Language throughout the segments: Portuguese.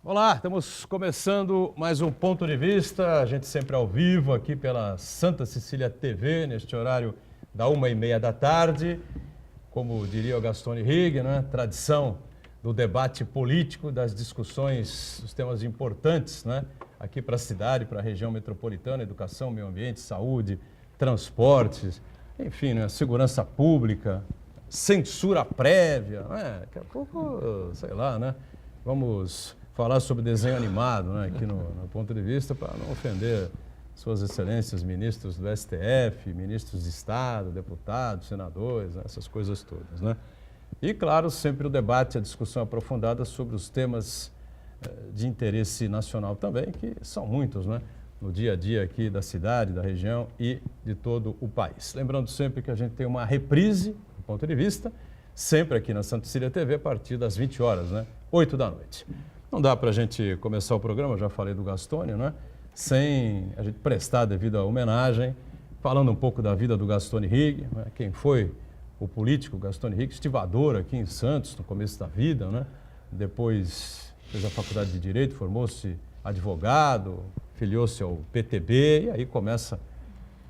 Olá, estamos começando mais um Ponto de Vista, a gente sempre ao vivo aqui pela Santa Cecília TV, neste horário da 1h30 da tarde. Como diria o Gastone Higg, né? Tradição do debate político, das discussões, dos temas importantes, né? Aqui para a cidade, para a região metropolitana, educação, meio ambiente, saúde, transportes, enfim, né? Segurança pública, censura prévia, né? Daqui a pouco, sei lá, né? Vamos falar sobre desenho animado, né? Aqui no Ponto de Vista, para não ofender Suas Excelências, ministros do STF, ministros de Estado, deputados, senadores, né? Essas coisas todas, né? E, claro, sempre o debate, a discussão aprofundada sobre os temas de interesse nacional também, que são muitos, né? No dia a dia aqui da cidade, da região e de todo o país. Lembrando sempre que a gente tem uma reprise do Ponto de Vista, sempre aqui na Santa Cecília TV, a partir das 20 horas, né? 8 da noite. Não dá para a gente começar o programa, já falei do Gastone, né? Sem a gente prestar a devida homenagem, falando um pouco da vida do Gastone Higg, né? Quem foi o político Gastone Higg, estivador aqui em Santos, no começo da vida, né? Depois fez a faculdade de Direito, formou-se advogado, filiou-se ao PTB, e aí começa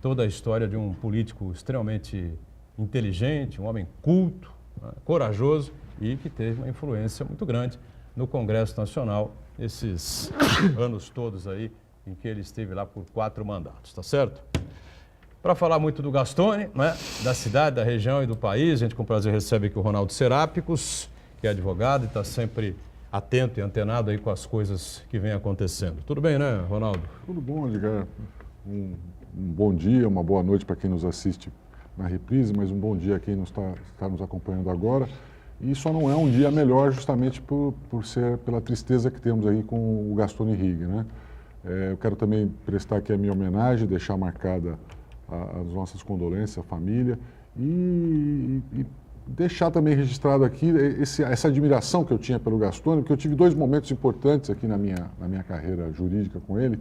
toda a história de um político extremamente inteligente, um homem culto, né? Corajoso e que teve uma influência muito grande no Congresso Nacional, esses anos todos aí em que ele esteve lá por 4 mandatos, tá certo? Para falar muito do Gastone, né, da cidade, da região e do país, a gente com prazer recebe aqui o Ronaldo Serápicos, que é advogado e está sempre atento e antenado aí com as coisas que vêm acontecendo. Tudo bem, né, Ronaldo? Tudo bom, Edgar. Um bom dia, uma boa noite para quem nos assiste na reprise, mas um bom dia a quem está nos acompanhando agora. E só não é um dia melhor justamente pela tristeza que temos aí com o Gastone Higg, né? Eu quero também prestar aqui a minha homenagem, deixar marcada as nossas condolências à família e deixar também registrado aqui essa admiração que eu tinha pelo Gastone, porque eu tive 2 momentos importantes aqui na minha carreira jurídica com ele.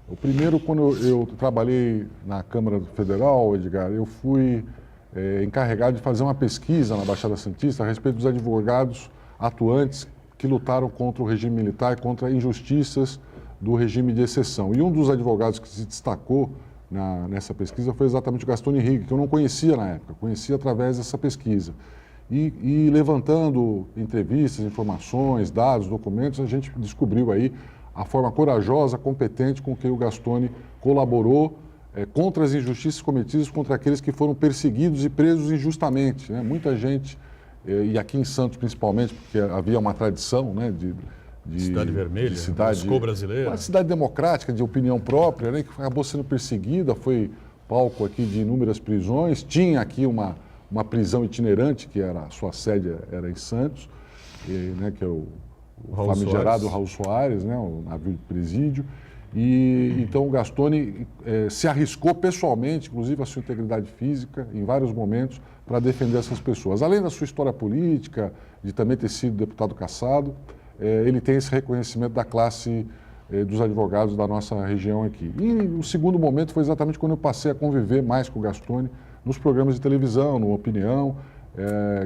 O primeiro, quando eu trabalhei na Câmara Federal, Edgar, eu fui encarregado de fazer uma pesquisa na Baixada Santista a respeito dos advogados atuantes que lutaram contra o regime militar, contra injustiças do regime de exceção. E um dos advogados que se destacou nessa pesquisa foi exatamente o Gastone Higg, que eu não conhecia na época, conhecia através dessa pesquisa. E levantando entrevistas, informações, dados, documentos, a gente descobriu aí a forma corajosa, competente com que o Gastone colaborou contra as injustiças cometidas contra aqueles que foram perseguidos e presos injustamente, né? Muita gente, e aqui em Santos principalmente, porque havia uma tradição, né, de Cidade Vermelha, de cidade Moscou brasileira. Uma cidade democrática, de opinião própria, né, que acabou sendo perseguida, foi palco aqui de inúmeras prisões, tinha aqui uma prisão itinerante, que a sua sede era em Santos, né, que é o famigerado Raul Soares, né, o navio de presídio. E então o Gastone se arriscou pessoalmente, inclusive a sua integridade física, em vários momentos, para defender essas pessoas. Além da sua história política, de também ter sido deputado cassado, ele tem esse reconhecimento da classe dos advogados da nossa região aqui. E o segundo momento foi exatamente quando eu passei a conviver mais com o Gastone nos programas de televisão, no Opinião,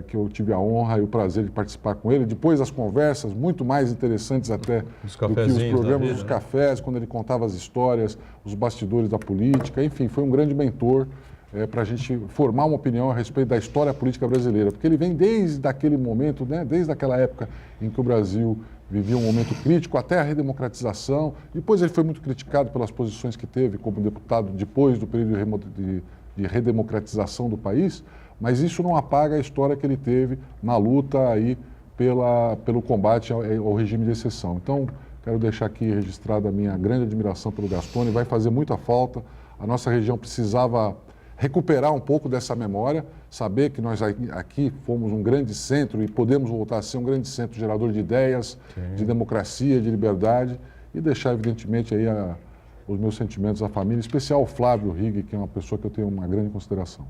que eu tive a honra e o prazer de participar com ele. Depois as conversas, muito mais interessantes até do que os programas dos cafés, quando ele contava as histórias, os bastidores da política. Enfim, foi um grande mentor para a gente formar uma opinião a respeito da história política brasileira, porque ele vem desde aquele momento, né, desde aquela época em que o Brasil vivia um momento crítico até a redemocratização. Depois ele foi muito criticado pelas posições que teve como deputado depois do período de redemocratização do país, mas isso não apaga a história que ele teve na luta aí pelo combate ao regime de exceção. Então, quero deixar aqui registrada a minha grande admiração pelo Gastone, vai fazer muita falta. A nossa região precisava recuperar um pouco dessa memória, saber que nós aqui fomos um grande centro e podemos voltar a ser um grande centro gerador de ideias, sim, de democracia, de liberdade, e deixar evidentemente aí os meus sentimentos à família, em especial ao Flávio Higg, que é uma pessoa que eu tenho uma grande consideração.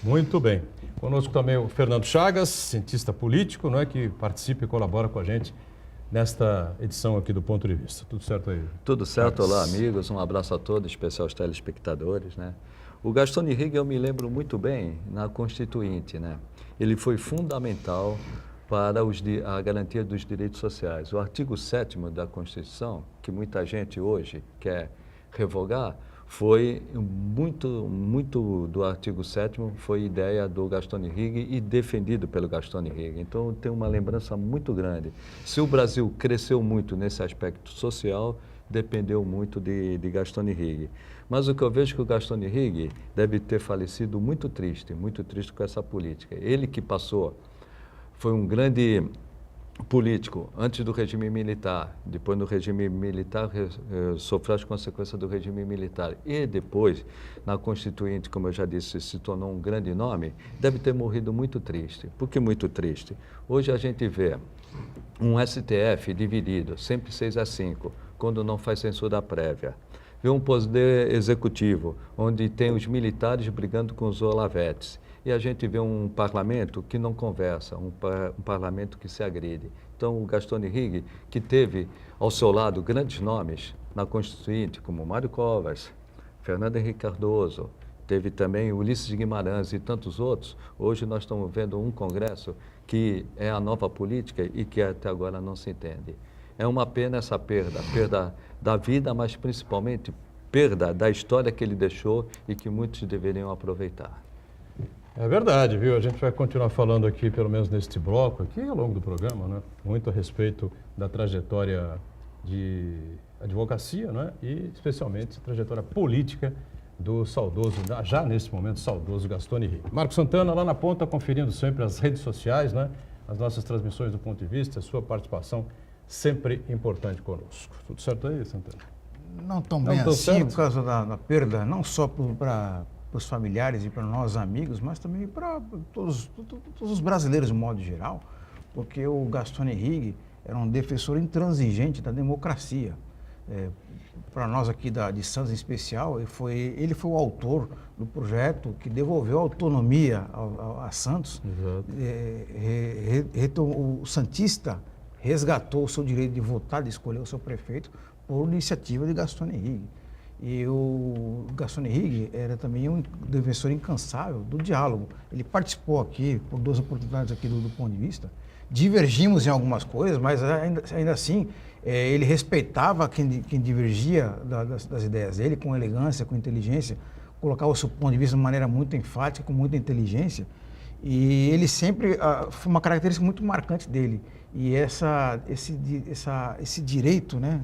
Muito bem. Conosco também o Fernando Chagas, cientista político, não é, que participa e colabora com a gente nesta edição aqui do Ponto de Vista. Tudo certo aí? Tudo certo. Olá, amigos. Um abraço a todos, em especial aos telespectadores, né? O Gastone Higg eu me lembro muito bem na Constituinte, né? Ele foi fundamental para a garantia dos direitos sociais. O artigo 7º da Constituição, que muita gente hoje quer revogar, foi muito do artigo 7º, foi ideia do Gastone Righi e defendido pelo Gastone Righi. Então, eu tenho uma lembrança muito grande. Se o Brasil cresceu muito nesse aspecto social, dependeu muito de Gastone Righi. Mas o que eu vejo que o Gastone Righi deve ter falecido muito triste com essa política. Ele que foi um grande político antes do regime militar, depois no regime militar sofreu as consequências do regime militar e depois na Constituinte, como eu já disse, se tornou um grande nome, deve ter morrido muito triste. Por que muito triste? Hoje a gente vê um STF dividido, sempre 6-5, quando não faz censura prévia. Vê um poder executivo, onde tem os militares brigando com os olavetes. E a gente vê um parlamento que não conversa, um parlamento que se agride. Então, o Gastone Righi, que teve ao seu lado grandes nomes na Constituinte, como Mário Covas, Fernando Henrique Cardoso, teve também Ulisses Guimarães e tantos outros, hoje nós estamos vendo um Congresso que é a nova política e que até agora não se entende. É uma pena essa perda da vida, mas principalmente perda da história que ele deixou e que muitos deveriam aproveitar. É verdade, viu? A gente vai continuar falando aqui, pelo menos neste bloco, aqui ao longo do programa, né? Muito a respeito da trajetória de advocacia, né? E especialmente a trajetória política do saudoso, já nesse momento, saudoso Gastone Righi. Marco Santana, lá na ponta, conferindo sempre as redes sociais, né? As nossas transmissões do Ponto de Vista, a sua participação sempre importante conosco. Tudo certo aí, Santana? Não tão bem assim, por causa da perda, não só para os familiares e para nós amigos, mas também para todos os brasileiros de modo geral, porque o Gastone Righi era um defensor intransigente da democracia. Para nós aqui de Santos em especial, ele foi o autor do projeto que devolveu a autonomia a Santos. O santista resgatou o seu direito de votar, de escolher o seu prefeito, por iniciativa de Gastone Righi. E o Gastone Righi era também um defensor incansável do diálogo. Ele participou aqui, por 2 oportunidades aqui do Ponto de Vista. Divergimos em algumas coisas, mas ainda assim, ele respeitava quem divergia das ideias dele, com elegância, com inteligência, colocava o seu ponto de vista de maneira muito enfática, com muita inteligência. E ele sempre, foi uma característica muito marcante dele. E esse direito, né,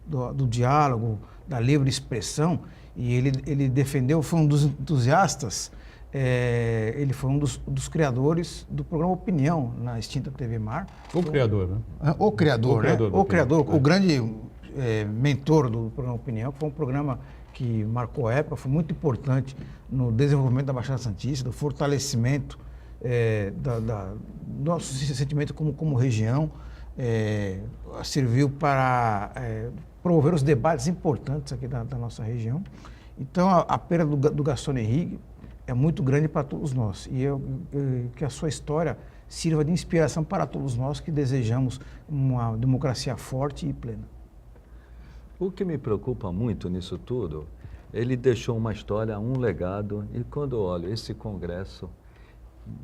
do diálogo, da livre expressão, e ele defendeu, foi um dos entusiastas, ele foi um dos criadores do programa Opinião na extinta TV Mar. O criador, né? O criador, o grande mentor do programa Opinião, foi um programa que marcou a época, foi muito importante no desenvolvimento da Baixada Santista, do fortalecimento do nosso sentimento como região, serviu para promover os debates importantes aqui da nossa região. Então, a perda do Gastone Righi é muito grande para todos nós. E que a sua história sirva de inspiração para todos nós que desejamos uma democracia forte e plena. O que me preocupa muito nisso tudo, ele deixou uma história, um legado, e quando eu olho esse Congresso,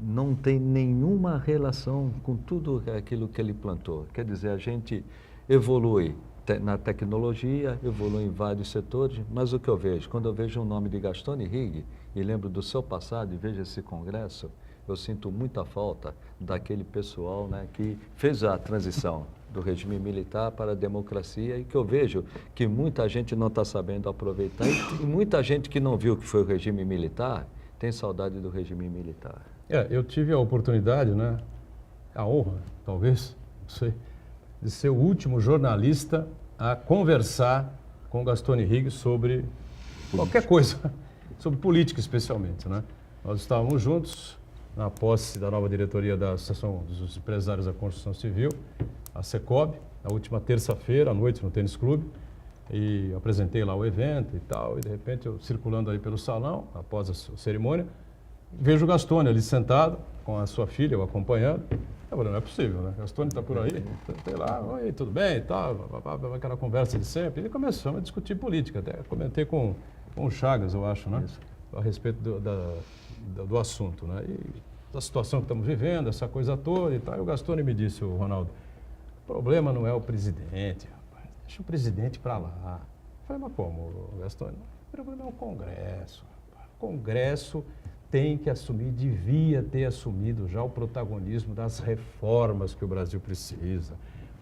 não tem nenhuma relação com tudo aquilo que ele plantou. Quer dizer, a gente evolui na tecnologia, evolui em vários setores, mas o que eu vejo, quando eu vejo o nome de Gastone Righi e lembro do seu passado e vejo esse Congresso, eu sinto muita falta daquele pessoal, né, que fez a transição do regime militar para a democracia e que eu vejo que muita gente não está sabendo aproveitar e muita gente que não viu que foi o regime militar tem saudade do regime militar. Eu tive a oportunidade, né, a honra, talvez, não sei, de ser o último jornalista a conversar com Gastone Righi sobre qualquer coisa, sobre política especialmente, né? Nós estávamos juntos na posse da nova diretoria da Associação dos Empresários da Construção Civil, a Secob, na última terça-feira à noite no Tênis Clube, e apresentei lá o evento e tal, e de repente eu circulando ali pelo salão, após a cerimônia, vejo o Gastone ali sentado com a sua filha, eu acompanhando. Eu falei, não é possível, né? Gastone está por aí, sei lá, oi, tudo bem e tal, aquela conversa de sempre. E começamos a discutir política, até comentei com o Chagas, eu acho, né? A respeito do assunto, né? E da situação que estamos vivendo, essa coisa toda e tal. E o Gastone me disse, o Ronaldo, o problema não é o presidente, rapaz, deixa o presidente para lá. Eu falei, mas como, Gastone? O problema é o Congresso, rapaz. O Congresso tem que assumir, devia ter assumido já o protagonismo das reformas que o Brasil precisa,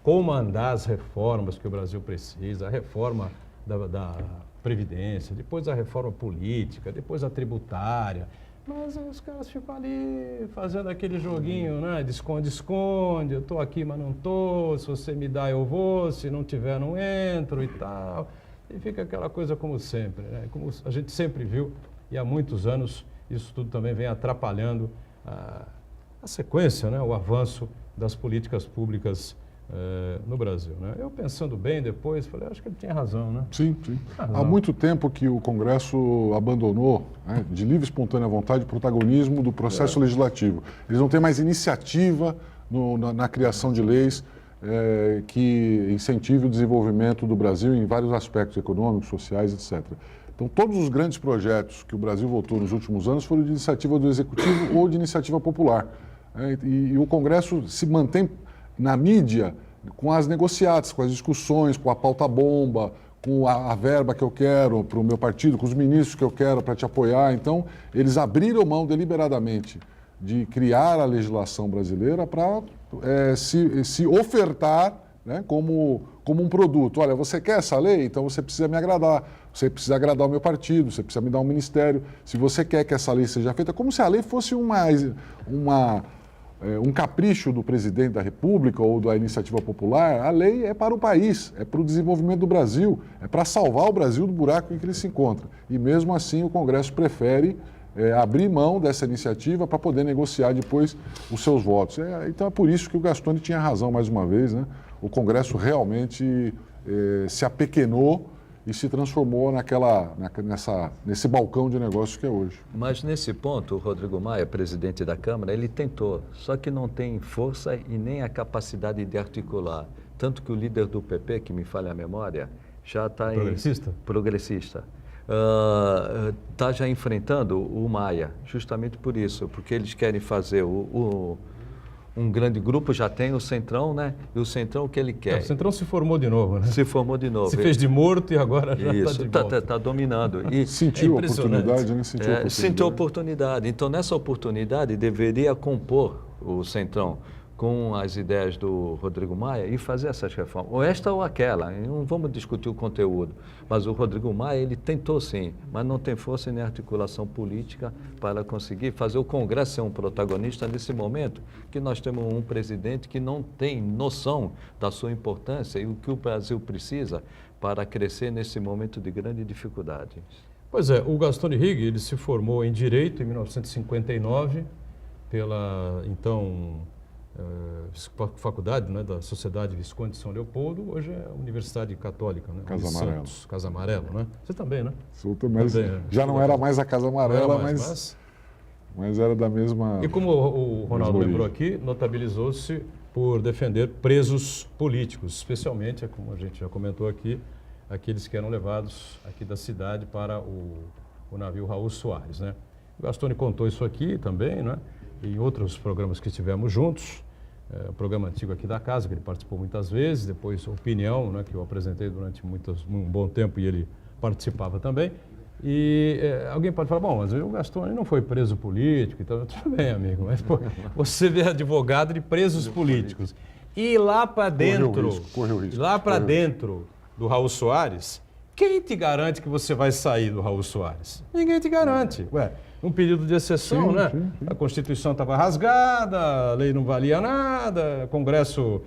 comandar as reformas que o Brasil precisa, a reforma da Previdência, depois a reforma política, depois a tributária. Mas os caras ficam ali fazendo aquele joguinho, né? De esconde-esconde, eu estou aqui, mas não estou, se você me dá eu vou, se não tiver não entro e tal. E fica aquela coisa como sempre, né? Como a gente sempre viu, e há muitos anos isso tudo também vem atrapalhando a sequência, né? O avanço das políticas públicas no Brasil, né? Eu pensando bem depois, falei, acho que ele tinha razão, né? Sim, sim. Há muito tempo que o Congresso abandonou, né, de livre e espontânea vontade, o protagonismo do processo legislativo. Eles não têm mais iniciativa na criação de leis que incentive o desenvolvimento do Brasil em vários aspectos econômicos, sociais, etc. Então, todos os grandes projetos que o Brasil votou nos últimos anos foram de iniciativa do Executivo ou de iniciativa popular. E o Congresso se mantém na mídia com as negociatas, com as discussões, com a pauta-bomba, com a verba que eu quero para o meu partido, com os ministros que eu quero para te apoiar. Então, eles abriram mão deliberadamente de criar a legislação brasileira para se ofertar, né, como um produto. Olha, você quer essa lei? Então você precisa me agradar, você precisa agradar o meu partido, você precisa me dar um ministério. Se você quer que essa lei seja feita, como se a lei fosse um capricho do presidente da República ou da iniciativa popular. A lei é para o país, é para o desenvolvimento do Brasil, é para salvar o Brasil do buraco em que ele se encontra. E mesmo assim o Congresso prefere abrir mão dessa iniciativa para poder negociar depois os seus votos. Então é por isso que o Gastone tinha razão mais uma vez, né? O Congresso realmente se apequenou e se transformou nesse balcão de negócios que é hoje. Mas nesse ponto, o Rodrigo Maia, presidente da Câmara, ele tentou, só que não tem força e nem a capacidade de articular. Tanto que o líder do PP, que me falha a memória, já está progressista. Está já enfrentando o Maia, justamente por isso, porque eles querem fazer um grande grupo, já tem o Centrão, né? E o Centrão, o que ele quer? O Centrão se formou de novo, né? Se formou de novo. Se fez de morto e agora já está de volta. Está dominando. E sentiu a oportunidade, né? Sentiu a oportunidade. Então, nessa oportunidade, deveria compor o Centrão com as ideias do Rodrigo Maia e fazer essas reformas, ou esta ou aquela, não vamos discutir o conteúdo, mas o Rodrigo Maia, ele tentou sim, mas não tem força nem articulação política para conseguir fazer o Congresso ser um protagonista nesse momento, que nós temos um presidente que não tem noção da sua importância e o que o Brasil precisa para crescer nesse momento de grande dificuldade. Pois é, o Gastone Rigg, ele se formou em Direito em 1959 pela, então, faculdade, né, da Sociedade Visconde de São Leopoldo, hoje é a Universidade Católica, né? Casa Amarela. Casa Amarela, né? Você também, né? Mas também, já não era mais a Casa Amarela, mas era da mesma... E como o Ronaldo lembrou aqui, notabilizou-se por defender presos políticos, especialmente, como a gente já comentou aqui, aqueles que eram levados aqui da cidade para o navio Raul Soares, né? O Gastone contou isso aqui também, né? Em outros programas que estivemos juntos, o programa antigo aqui da casa, que ele participou muitas vezes, depois Opinião, né, que eu apresentei durante um bom tempo e ele participava também. E alguém pode falar, bom, mas o Gastone não foi preso político, então tudo bem, amigo, mas pô, você vê advogado de presos políticos. E lá para dentro, correu risco. Lá para dentro do Raul Soares, quem te garante que você vai sair do Raul Soares? Ninguém te garante. Ué, um período de exceção, né? Sim. A Constituição estava rasgada, a lei não valia nada, o Congresso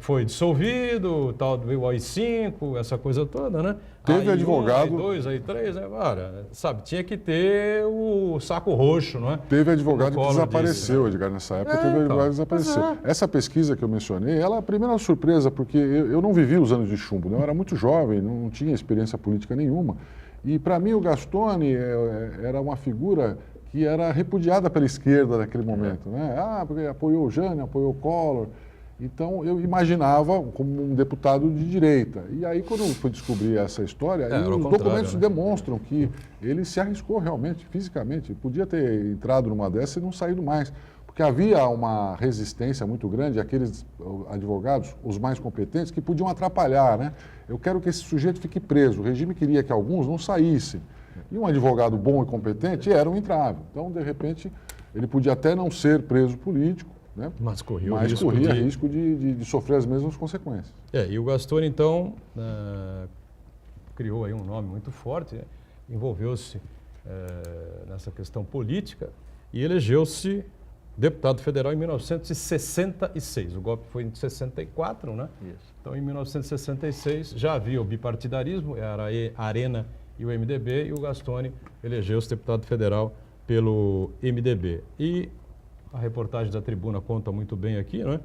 foi dissolvido, tal do AI-5, essa coisa toda, né? Teve advogado... AI-2, AI-3, sabe, tinha que ter o saco roxo, não é? Teve advogado que desapareceu, disse, né? Edgar, nessa época, teve advogado que desapareceu. Essa pesquisa que eu mencionei, ela é a primeira surpresa, porque eu não vivi os anos de chumbo, né? Eu era muito jovem, não tinha experiência política nenhuma. E, para mim, o Gastone era uma figura que era repudiada pela esquerda naquele momento, né? Porque apoiou o Jânio, apoiou o Collor. Então, eu imaginava como um deputado de direita. E aí, quando eu fui descobrir essa história, os documentos demonstram que ele se arriscou realmente, fisicamente. Podia ter entrado numa dessa e não saído mais. Porque Porque havia uma resistência muito grande àqueles advogados, os mais competentes, que podiam atrapalhar, né? Eu quero que esse sujeito fique preso. O regime queria que alguns não saíssem. E um advogado bom e competente era um entrave. Então, de repente, ele podia até não ser preso político, né? Mas corria risco de sofrer as mesmas consequências. E o Gastone, então, criou aí um nome muito forte, né? Envolveu-se nessa questão política e elegeu-se deputado federal em 1966. O golpe foi em 64, né? Isso. Então, em 1966, já havia o bipartidarismo, era a Arena e o MDB, e o Gastone elegeu-se deputado federal pelo MDB. E a reportagem da Tribuna conta muito bem aqui, né?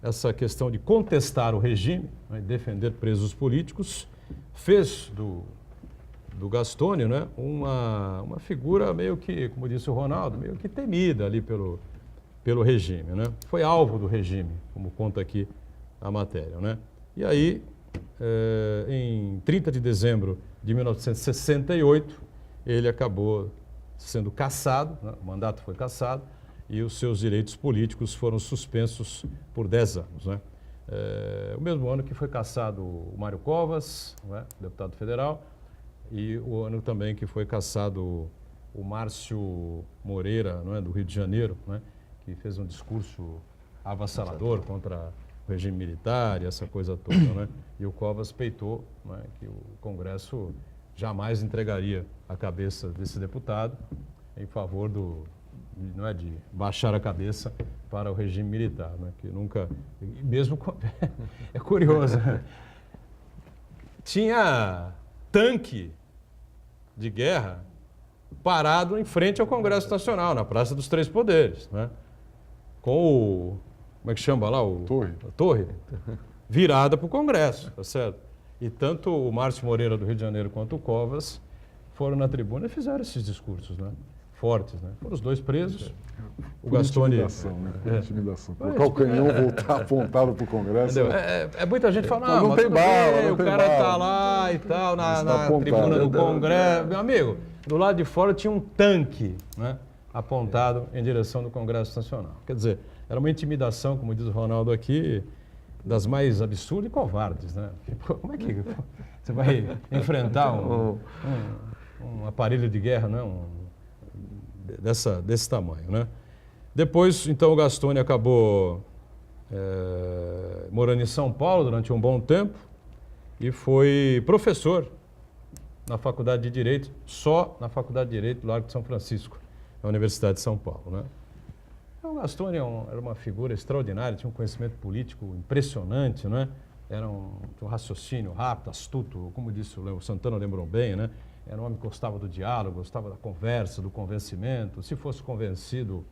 Essa questão de contestar o regime, né? Defender presos políticos, fez do Gastone, né? Uma figura meio que, como disse o Ronaldo, meio que temida ali pelo regime, né? Foi alvo do regime, como conta aqui a matéria, né? E aí, em 30 de dezembro de 1968, ele acabou sendo cassado, né? O mandato foi cassado e os seus direitos políticos foram suspensos por 10 anos, né? O mesmo ano que foi cassado o Mário Covas, né? Deputado federal, e o ano também que foi cassado o Márcio Moreira, não é, do Rio de Janeiro, né? Que fez um discurso avassalador contra o regime militar e essa coisa toda, né? E o Covas peitou, né, que o Congresso jamais entregaria a cabeça desse deputado em favor de baixar a cabeça para o regime militar, né? Que nunca, mesmo é curioso, né? Tinha tanque de guerra parado em frente ao Congresso Nacional, na Praça dos Três Poderes, né? Com como é que chama lá? A torre virada para o Congresso, tá certo? E tanto o Márcio Moreira do Rio de Janeiro quanto o Covas foram na tribuna e fizeram esses discursos, né? Fortes, né? Foram os dois presos. O Gastone... Intimidação, né? Intimidação. Colocar o canhão voltar apontado para o Congresso. Muita gente fala, mas não tem bala, não o tem cara bala. tá lá e tal, na apontado. tribuna do Congresso. Meu amigo, do lado de fora tinha um tanque, né? Apontado em direção do Congresso Nacional. Quer dizer, era uma intimidação, como diz o Ronaldo aqui, das mais absurdas e covardes, né? Como é que você vai enfrentar um aparelho de guerra, né? Desse tamanho, né? Depois, então, o Gastone acabou morando em São Paulo durante um bom tempo e foi professor na Faculdade de Direito, só na Faculdade de Direito do Largo de São Francisco, na Universidade de São Paulo, né? O Gastone era uma figura extraordinária, tinha um conhecimento político impressionante, né? Tinha um raciocínio rápido, astuto, como disse o Santana, lembrou bem, né? Era um homem que gostava do diálogo, gostava da conversa, do convencimento. Se fosse convencido,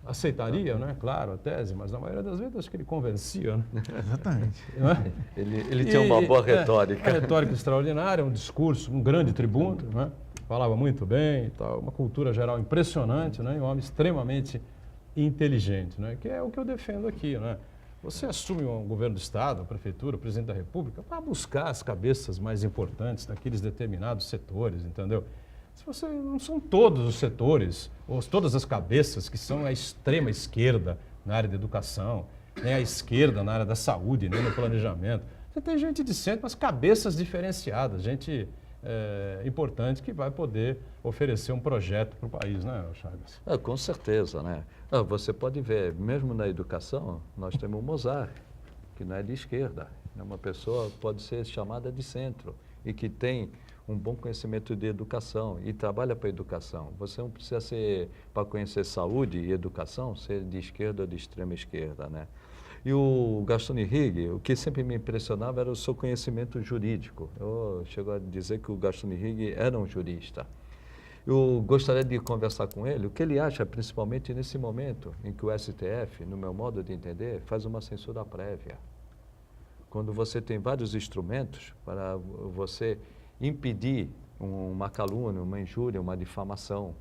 aceitaria, né? Claro, a tese, mas na maioria das vezes acho que ele convencia, né? Exatamente. Não é? Ele tinha uma boa retórica. Uma retórica extraordinária, um discurso, um grande tribuno, né? Falava muito bem e tal, uma cultura geral impressionante, né? E um homem extremamente inteligente, né? Que é o que eu defendo aqui, né? Você assume um governo do Estado, a Prefeitura, o Presidente da República, para buscar as cabeças mais importantes daqueles determinados setores, entendeu? Se você, não são todos os setores, ou todas as cabeças que são a extrema esquerda na área da educação, nem a esquerda na área da saúde, nem no planejamento. Você tem gente de centro, mas cabeças diferenciadas, gente importante que vai poder oferecer um projeto para o país, né, Chagas? Com certeza, né? Você pode ver, mesmo na educação, nós temos o Mozart, que não é de esquerda. Uma pessoa pode ser chamada de centro e que tem um bom conhecimento de educação e trabalha para a educação. Você não precisa ser, para conhecer saúde e educação, ser de esquerda ou de extrema esquerda, né? E o Gastone Higg, o que sempre me impressionava era o seu conhecimento jurídico. Eu chego a dizer que o Gastone Higg era um jurista. Eu gostaria de conversar com ele o que ele acha, principalmente nesse momento em que o STF, no meu modo de entender, faz uma censura prévia. Quando você tem vários instrumentos para você impedir uma calúnia, uma injúria, uma difamação,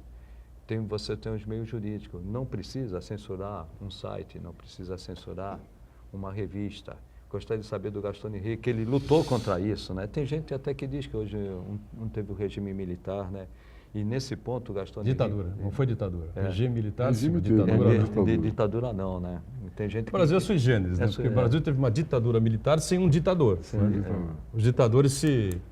você tem os meios jurídicos. Não precisa censurar um site, não precisa censurar uma revista. Gostaria de saber do Gastone Higg, que ele lutou contra isso, né? Tem gente até que diz que hoje não teve o regime militar, né? E nesse ponto, Gastão... Ditadura, não foi ditadura. Regime militar, Regime sim, ditadura. Ditadura não, né? Tem gente O Brasil é sui generis, né? Porque o Brasil teve uma ditadura militar sem um ditador. Os ditadores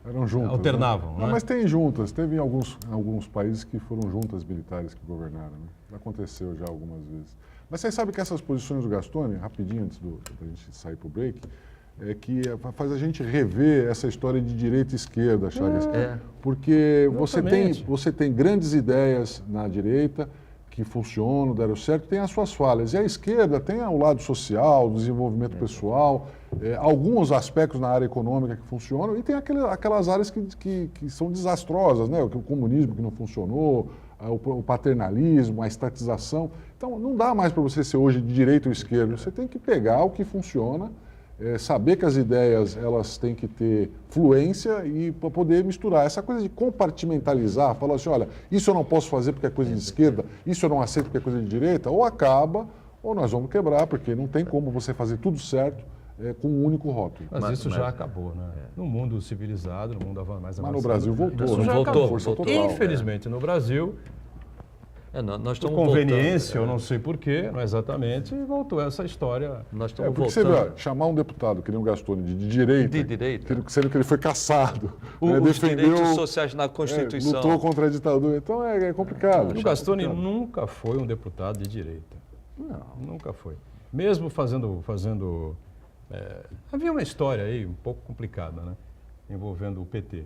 Eram juntas, alternavam. Né? Né? Não, mas tem juntas. Teve alguns países que foram juntas militares que governaram. Né? Aconteceu já algumas vezes. Mas vocês sabem que essas posições do Gastone, rapidinho antes da gente sair para o break, faz a gente rever essa história de direita e esquerda, Chagas. Porque você tem grandes ideias na direita que funcionam, deram certo, tem as suas falhas. E a esquerda tem o lado social, o desenvolvimento pessoal, alguns aspectos na área econômica que funcionam, e tem aquelas áreas que são desastrosas, né? O comunismo que não funcionou, o paternalismo, a estatização. Então, não dá mais para você ser hoje de direita ou esquerda. Você tem que pegar o que funciona, saber que as ideias elas têm que ter fluência e para poder misturar. Essa coisa de compartimentalizar, falar assim, olha, isso eu não posso fazer porque é coisa de esquerda, isso eu não aceito porque é coisa de direita, ou acaba, ou nós vamos quebrar, porque não tem como você fazer tudo certo com um único rótulo. Mas isso já acabou, né? No mundo civilizado, no mundo mais avançado. Mas no Brasil voltou. Isso né? já acabou. Força total. Infelizmente, no Brasil, nós por estamos conveniência, eu não sei porquê, não exatamente, voltou essa história. Nós estamos Porque você voltando. vê, chamar um deputado que nem o Gastone de direita, De direita. sendo que ele foi caçado, Os direitos sociais na Constituição. lutou contra a ditadura, então é complicado. O Gastone nunca foi um deputado de direita. Não. Nunca foi. Mesmo fazendo havia uma história aí um pouco complicada, né? Envolvendo o PT.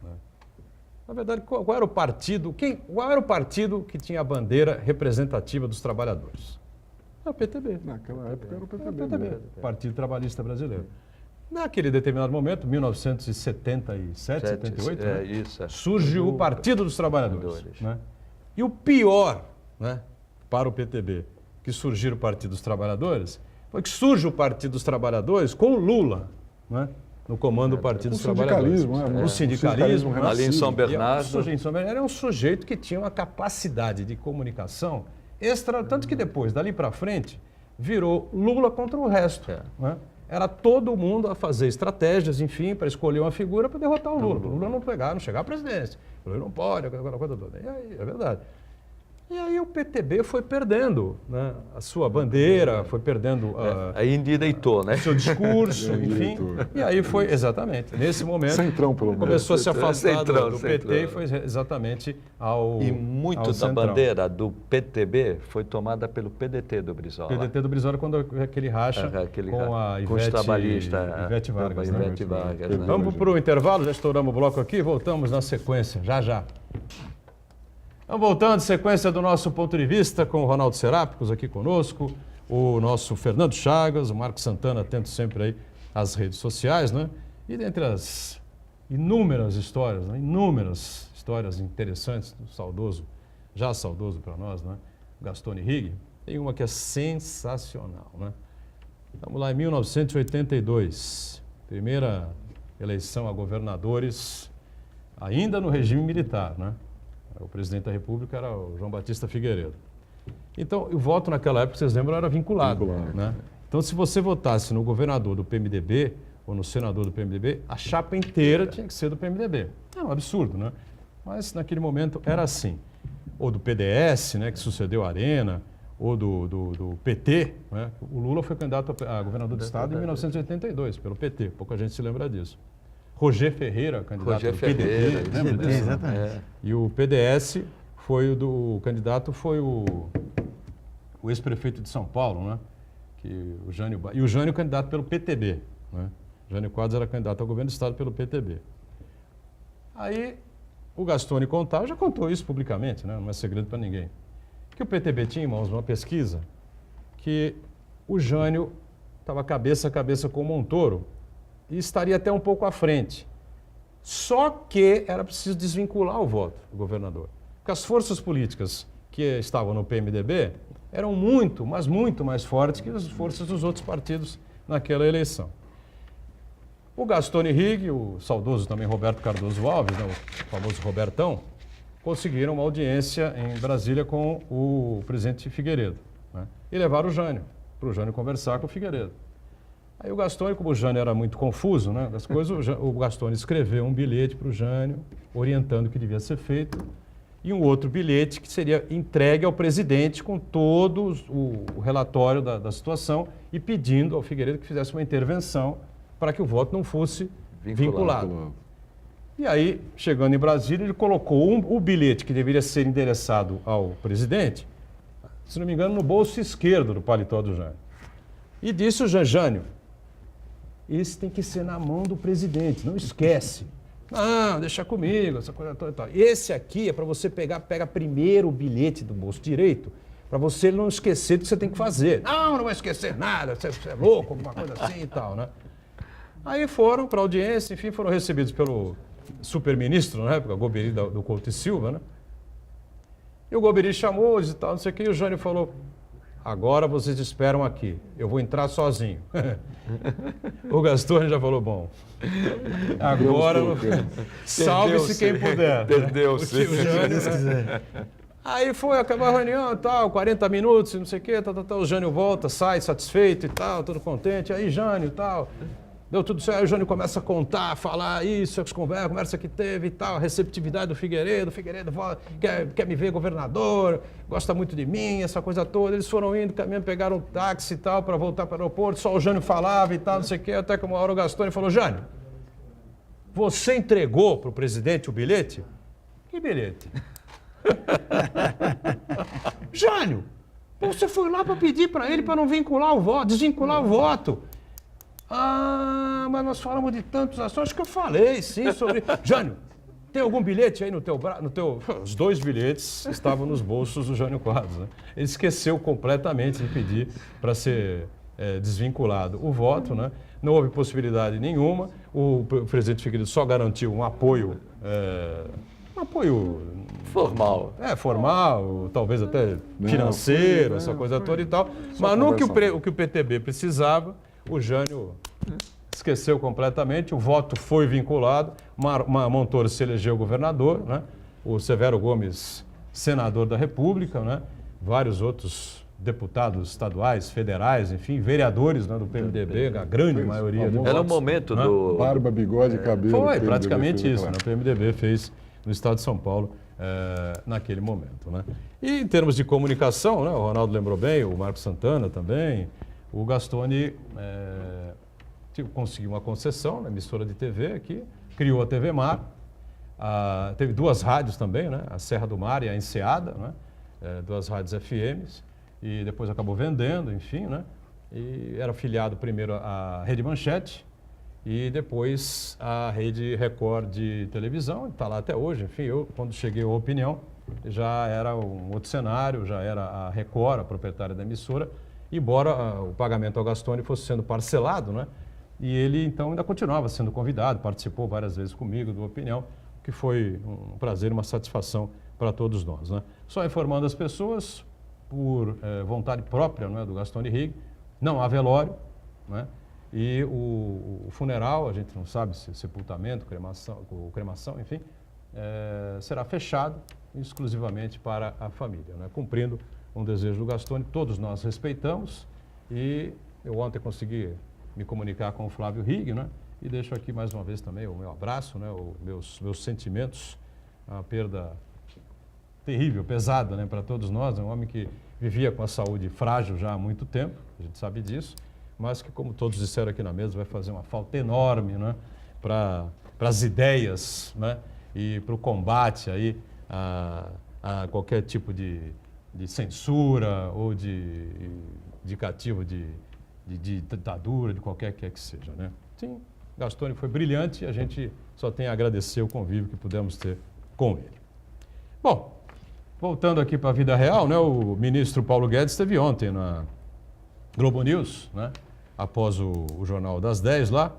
Né? Na verdade, qual era o partido? Qual era o partido que tinha a bandeira representativa dos trabalhadores? Era o PTB. Naquela época era o Era o PTB. PTB, Partido Trabalhista Brasileiro. Naquele determinado momento, 1977, 78, né? Surge o Partido dos Trabalhadores. Né? E o pior, né, para o PTB, que surgir o Partido dos Trabalhadores, foi que surge o Partido dos Trabalhadores com o Lula, né, no comando do Partido dos Trabalhadores. Né? O sindicalismo, ali em São Bernardo. Era um sujeito que tinha uma capacidade de comunicação extra, tanto que depois, dali para frente, virou Lula contra o resto. Né? Era todo mundo a fazer estratégias, enfim, para escolher uma figura para derrotar o Lula. O Lula não chegar à presidência. O Lula não pode, aquela coisa toda. E aí, é verdade. E aí o PTB foi perdendo, né, a sua bandeira, foi perdendo aí endireitou, né? o seu discurso, enfim. E aí foi, exatamente, nesse momento, Centrão, pelo menos. começou a se afastar Centrão, do PT e foi exatamente ao E muito ao da Centrão. bandeira do PTB foi tomada pelo PDT do Brizola. PDT do Brizola, quando aquele racha com a com os trabalhistas. Ivete Vargas. Né? Ivete Vargas, né? Vamos para o intervalo, já estouramos o bloco aqui, voltamos na sequência, já. Então, voltando, sequência do nosso ponto de vista com o Ronaldo Serápicos aqui conosco, o nosso Fernando Chagas, o Marcos Santana, atento sempre aí às redes sociais, né? E dentre as inúmeras histórias, né? Inúmeras histórias interessantes do saudoso, já saudoso para nós, né? Gastone Higg, tem uma que é sensacional, né? Vamos lá, em 1982, primeira eleição a governadores, ainda no regime militar, né? O presidente da República era o João Batista Figueiredo. Então, o voto naquela época, vocês lembram, era vinculado. Né? Então, se você votasse no governador do PMDB ou no senador do PMDB, a chapa inteira tinha que ser do PMDB. É um absurdo, né? Mas naquele momento era assim. Ou do PDS, né, que sucedeu a Arena, ou do PT. Né? O Lula foi candidato a governador do Estado em 1982, pelo PT. Pouca gente se lembra disso. Roger Ferreira, candidato do PDT, lembra disso? Exatamente. E o PDS foi o candidato foi o ex-prefeito de São Paulo, né? E o Jânio candidato pelo PTB, né? Jânio Quadros era candidato ao governo do estado pelo PTB. Aí o Gastone contava, já contou isso publicamente, né? Não é segredo para ninguém, que o PTB tinha em mãos uma pesquisa que o Jânio estava cabeça a cabeça com o Montoro e estaria até um pouco à frente. Só que era preciso desvincular o voto do governador. Porque as forças políticas que estavam no PMDB eram muito, mas muito mais fortes que as forças dos outros partidos naquela eleição. O Gastone Higg, o saudoso também Roberto Cardoso Alves, né, o famoso Robertão, conseguiram uma audiência em Brasília com o presidente Figueiredo. Né, e levaram o Jânio, para o Jânio conversar com o Figueiredo. Aí o Gastone, como o Jânio era muito confuso, né, das coisas, o Gastone escreveu um bilhete para o Jânio, orientando o que devia ser feito. e um outro bilhete que seria entregue ao presidente com todo o relatório da situação e pedindo ao Figueiredo que fizesse uma intervenção para que o voto não fosse vinculado. E aí, chegando em Brasília, ele colocou o bilhete que deveria ser endereçado ao presidente, se não me engano, no bolso esquerdo do paletó do Jânio. E disse o Jânio, esse tem que ser na mão do presidente, não esquece. Não, deixa comigo, essa coisa toda e tal. Esse aqui é para você pega primeiro o bilhete do bolso direito, para você não esquecer do que você tem que fazer. Não vai esquecer nada, você é louco, alguma coisa assim e tal, né? Aí foram para a audiência, enfim, foram recebidos pelo superministro, na época, Goberi do Couto e Silva, né? E o Goberi chamou e tal, não sei o que, e o Jânio falou, agora vocês esperam aqui, eu vou entrar sozinho. O Gastone já falou, bom, agora salve-se quem puder. Perdeu-se. Aí foi acabar a reunião e tal, 40 minutos, não sei o que, o Jânio volta, sai satisfeito e tal, todo contente, aí Jânio e tal. Deu tudo certo, aí o Jânio começa a contar, falar isso, as conversa que teve e tal, a receptividade do Figueiredo, quer me ver governador, gosta muito de mim, essa coisa toda. Eles foram indo, caminhando, pegaram um táxi e tal, para voltar para o aeroporto, só o Jânio falava e tal, não sei o quê, até que uma hora o Gastone falou, Jânio, você entregou para o presidente o bilhete? Que bilhete? Jânio, você foi lá para pedir para ele para não vincular o voto, desvincular o voto. Ah, mas nós falamos de tantos assuntos, acho que eu falei, sim, sobre... Jânio, tem algum bilhete aí no teu... Os dois bilhetes estavam nos bolsos do Jânio Quadros, né? Ele esqueceu completamente de pedir para ser desvinculado o voto, né? Não houve possibilidade nenhuma, o presidente Figueiredo só garantiu um apoio... formal. Formal, talvez até financeiro, essa coisa toda e tal. Mas no que o PTB precisava, o Jânio esqueceu completamente, o voto foi vinculado, Montoro se elegeu governador, né? O Severo Gomes, senador da República, né? Vários outros deputados estaduais, federais, enfim, vereadores, né, do PMDB, a grande maioria do Era o momento do... Barba, bigode e cabelo. Foi praticamente isso, né? O PMDB fez no estado de São Paulo naquele momento, né? E em termos de comunicação, né, o Ronaldo lembrou bem, o Marco Santana também, o Gastone conseguiu uma concessão na emissora de TV aqui, criou a TV Mar, teve duas rádios também, né, a Serra do Mar e a Enseada, né, duas rádios FMs, e depois acabou vendendo, enfim, né, e era afiliado primeiro à Rede Manchete, e depois a Rede Record de televisão, está lá até hoje. Enfim, eu, quando cheguei à Opinião, já era um outro cenário, já era a Record, a proprietária da emissora, embora o pagamento ao Gastone fosse sendo parcelado, né? E ele, então, ainda continuava sendo convidado, participou várias vezes comigo do Opinião, que foi um prazer e uma satisfação para todos nós, né? Só informando as pessoas, por vontade própria, não é, do Gastone Rigg, não há velório, né? E o funeral, a gente não sabe se sepultamento, cremação, enfim, será fechado exclusivamente para a família, né? Cumprindo um desejo do Gastone, todos nós respeitamos, e eu ontem consegui me comunicar com o Flávio Rigg, né? E deixo aqui mais uma vez também o meu abraço, né? Meus sentimentos, a perda terrível, pesada, né? Para todos nós, um homem que vivia com a saúde frágil já há muito tempo, a gente sabe disso, mas que, como todos disseram aqui na mesa, vai fazer uma falta enorme, né, para as ideias, né, e para o combate aí a qualquer tipo de censura ou de indicativo de ditadura, de qualquer que seja, né. Sim, Gastone foi brilhante e a gente só tem a agradecer o convívio que pudemos ter com ele. Bom, voltando aqui para a vida real, né, o ministro Paulo Guedes esteve ontem na Globo News, né? Após o Jornal das 10 lá,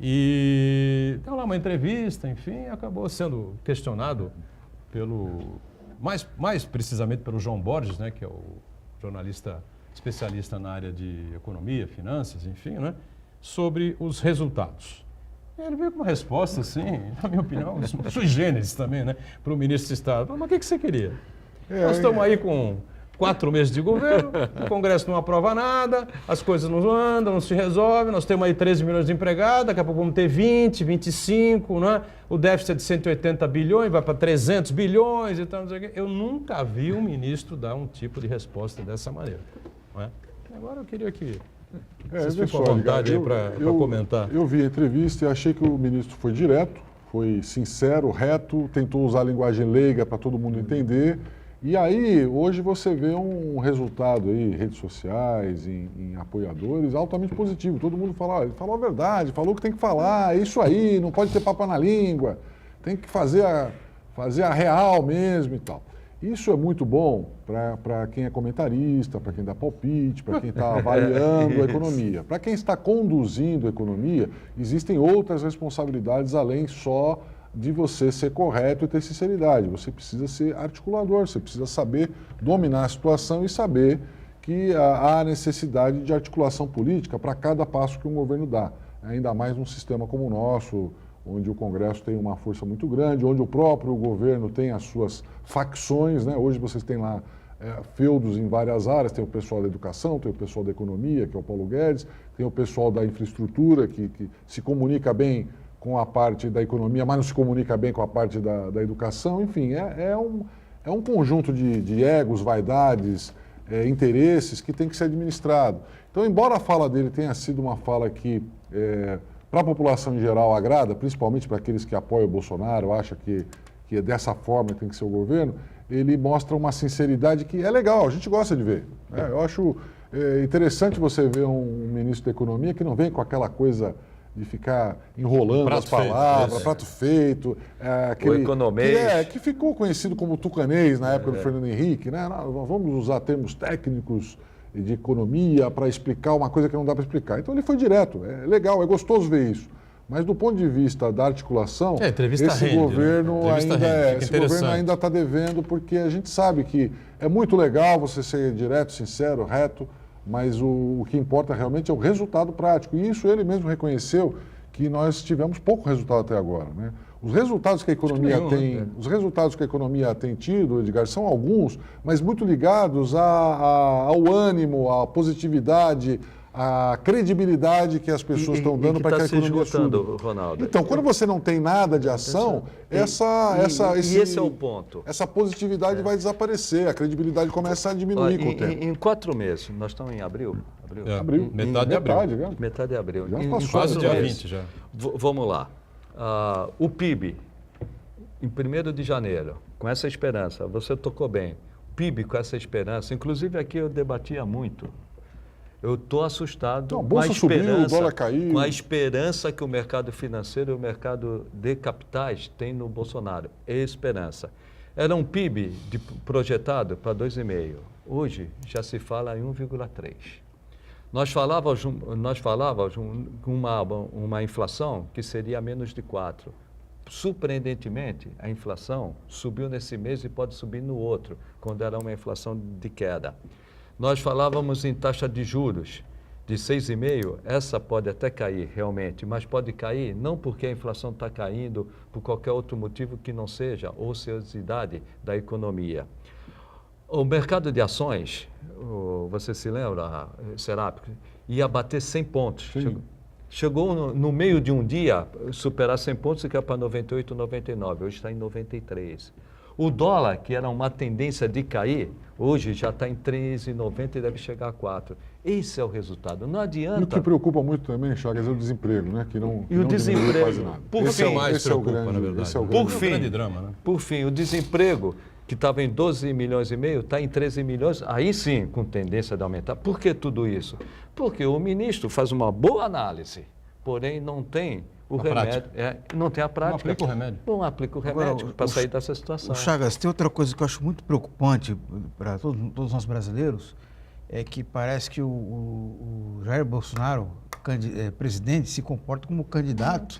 e deu lá uma entrevista, enfim, acabou sendo questionado mais precisamente pelo João Borges, né, que é o jornalista especialista na área de economia, finanças, enfim, né, sobre os resultados. Ele veio com uma resposta, assim, na minha opinião, sui generis também, né, para o ministro do Estado. Mas o que você queria? Nós estamos aí com 4 meses de governo, o Congresso não aprova nada, as coisas não andam, não se resolvem, nós temos aí 13 milhões de empregados, daqui a pouco vamos ter 20, 25, não é? O déficit é de 180 bilhões, vai para 300 bilhões e tal, não sei o quê. Eu nunca vi um ministro dar um tipo de resposta dessa maneira. Não é? Agora eu queria que vocês ficam à vontade aí para comentar. Eu vi a entrevista e achei que o ministro foi direto, foi sincero, reto, tentou usar a linguagem leiga para todo mundo entender. E aí, hoje você vê um resultado aí em redes sociais, em apoiadores, altamente positivo. Todo mundo fala, ele falou a verdade, falou o que tem que falar, é isso aí, não pode ter papo na língua, tem que fazer a real mesmo e tal. Isso é muito bom para quem é comentarista, para quem dá palpite, para quem está avaliando a economia. Para quem está conduzindo a economia, existem outras responsabilidades além só de você ser correto e ter sinceridade. Você precisa ser articulador, você precisa saber dominar a situação e saber que há necessidade de articulação política para cada passo que um governo dá. Ainda mais num sistema como o nosso, onde o Congresso tem uma força muito grande, onde o próprio governo tem as suas facções, né? Hoje vocês têm lá feudos em várias áreas, tem o pessoal da educação, tem o pessoal da economia, que é o Paulo Guedes, tem o pessoal da infraestrutura, que se comunica bem com a parte da economia, mas não se comunica bem com a parte da educação. Enfim, é um conjunto de egos, vaidades, interesses que tem que ser administrado. Então, embora a fala dele tenha sido uma fala que, para a população em geral, agrada, principalmente para aqueles que apoiam o Bolsonaro, acham que é dessa forma que tem que ser o governo, ele mostra uma sinceridade que é legal, a gente gosta de ver. Eu acho interessante você ver um ministro da Economia que não vem com aquela coisa de ficar enrolando as palavras, prato feito. O economês. Que ficou conhecido como tucanês na época do Fernando Henrique, né? Nós vamos usar termos técnicos de economia para explicar uma coisa que não dá para explicar. Então ele foi direto, é legal, é gostoso ver isso. Mas do ponto de vista da articulação, esse governo ainda está devendo, porque a gente sabe que é muito legal você ser direto, sincero, reto, mas o que importa realmente é o resultado prático. E isso ele mesmo reconheceu que nós tivemos pouco resultado até agora, né? Os resultados que a economia os resultados que a economia tem tido, Edgar, são alguns, mas muito ligados ao ânimo, à positividade, à credibilidade que as pessoas estão dando para que a economia suba. Ronaldo. Então, quando você não tem nada de ação, esse é o ponto. Essa positividade vai desaparecer, a credibilidade começa a diminuir com o tempo. Em 4 meses, nós estamos em abril? Abril. Metade de abril. Metade de abril. Já passou. Quase dia 20 já. Vamos lá. O PIB, em 1º de janeiro, com essa esperança, você tocou bem, PIB com essa esperança, inclusive aqui eu debatia muito. Eu estou assustado com a esperança, subiu, o dólar caiu. Com a esperança que o mercado financeiro e o mercado de capitais tem no Bolsonaro. Esperança. Era um PIB projetado para 2,5. Hoje já se fala em 1,3. Nós falávamos uma inflação que seria menos de 4. Surpreendentemente, a inflação subiu nesse mês e pode subir no outro, quando era uma inflação de queda. Nós falávamos em taxa de juros de 6,5%, essa pode até cair realmente, mas pode cair não porque a inflação está caindo por qualquer outro motivo que não seja ociosidade da economia. O mercado de ações, você se lembra, Serápico, ia bater 100 pontos. Chegou no meio de um dia, superar 100 pontos e caiu para 98, 99. Hoje está em 93. O dólar, que era uma tendência de cair, hoje já está em 13,90 e deve chegar a 4. Esse é o resultado. Não adianta. E o que preocupa muito também, Chagas, é o desemprego, né? Que não, e o desemprego, quase nada. Esse é o grande drama, né? Por fim, o desemprego, que estava em 12 milhões e meio, está em 13 milhões, aí sim, com tendência de aumentar. Por que tudo isso? Porque o ministro faz uma boa análise, porém não tem o remédio, não tem a prática. Não aplica o remédio. Não aplica o remédio para sair dessa situação. Chagas, tem outra coisa que eu acho muito preocupante para todos nós brasileiros, é que parece que o Jair Bolsonaro, presidente, se comporta como candidato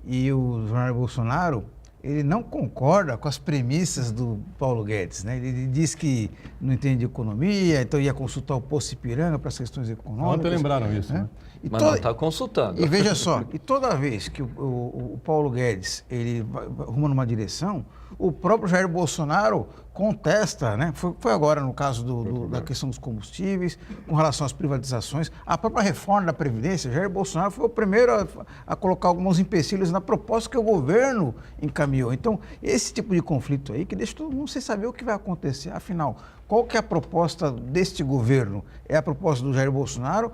e o Jair Bolsonaro, ele não concorda com as premissas do Paulo Guedes, né? Ele diz que não entende economia, então ia consultar o Poço Ipiranga para as questões econômicas. Ontem lembraram isso, né? Mas não está consultando. E veja só, e toda vez que o Paulo Guedes ele arruma numa direção, O próprio Jair Bolsonaro contesta, né? Foi agora no caso da questão dos combustíveis, com relação às privatizações, a própria reforma da Previdência. Jair Bolsonaro foi o primeiro a colocar alguns empecilhos na proposta que o governo encaminhou. Então, esse tipo de conflito aí que deixa todo mundo sem saber o que vai acontecer. Afinal, qual que é a proposta deste governo? É a proposta do Jair Bolsonaro,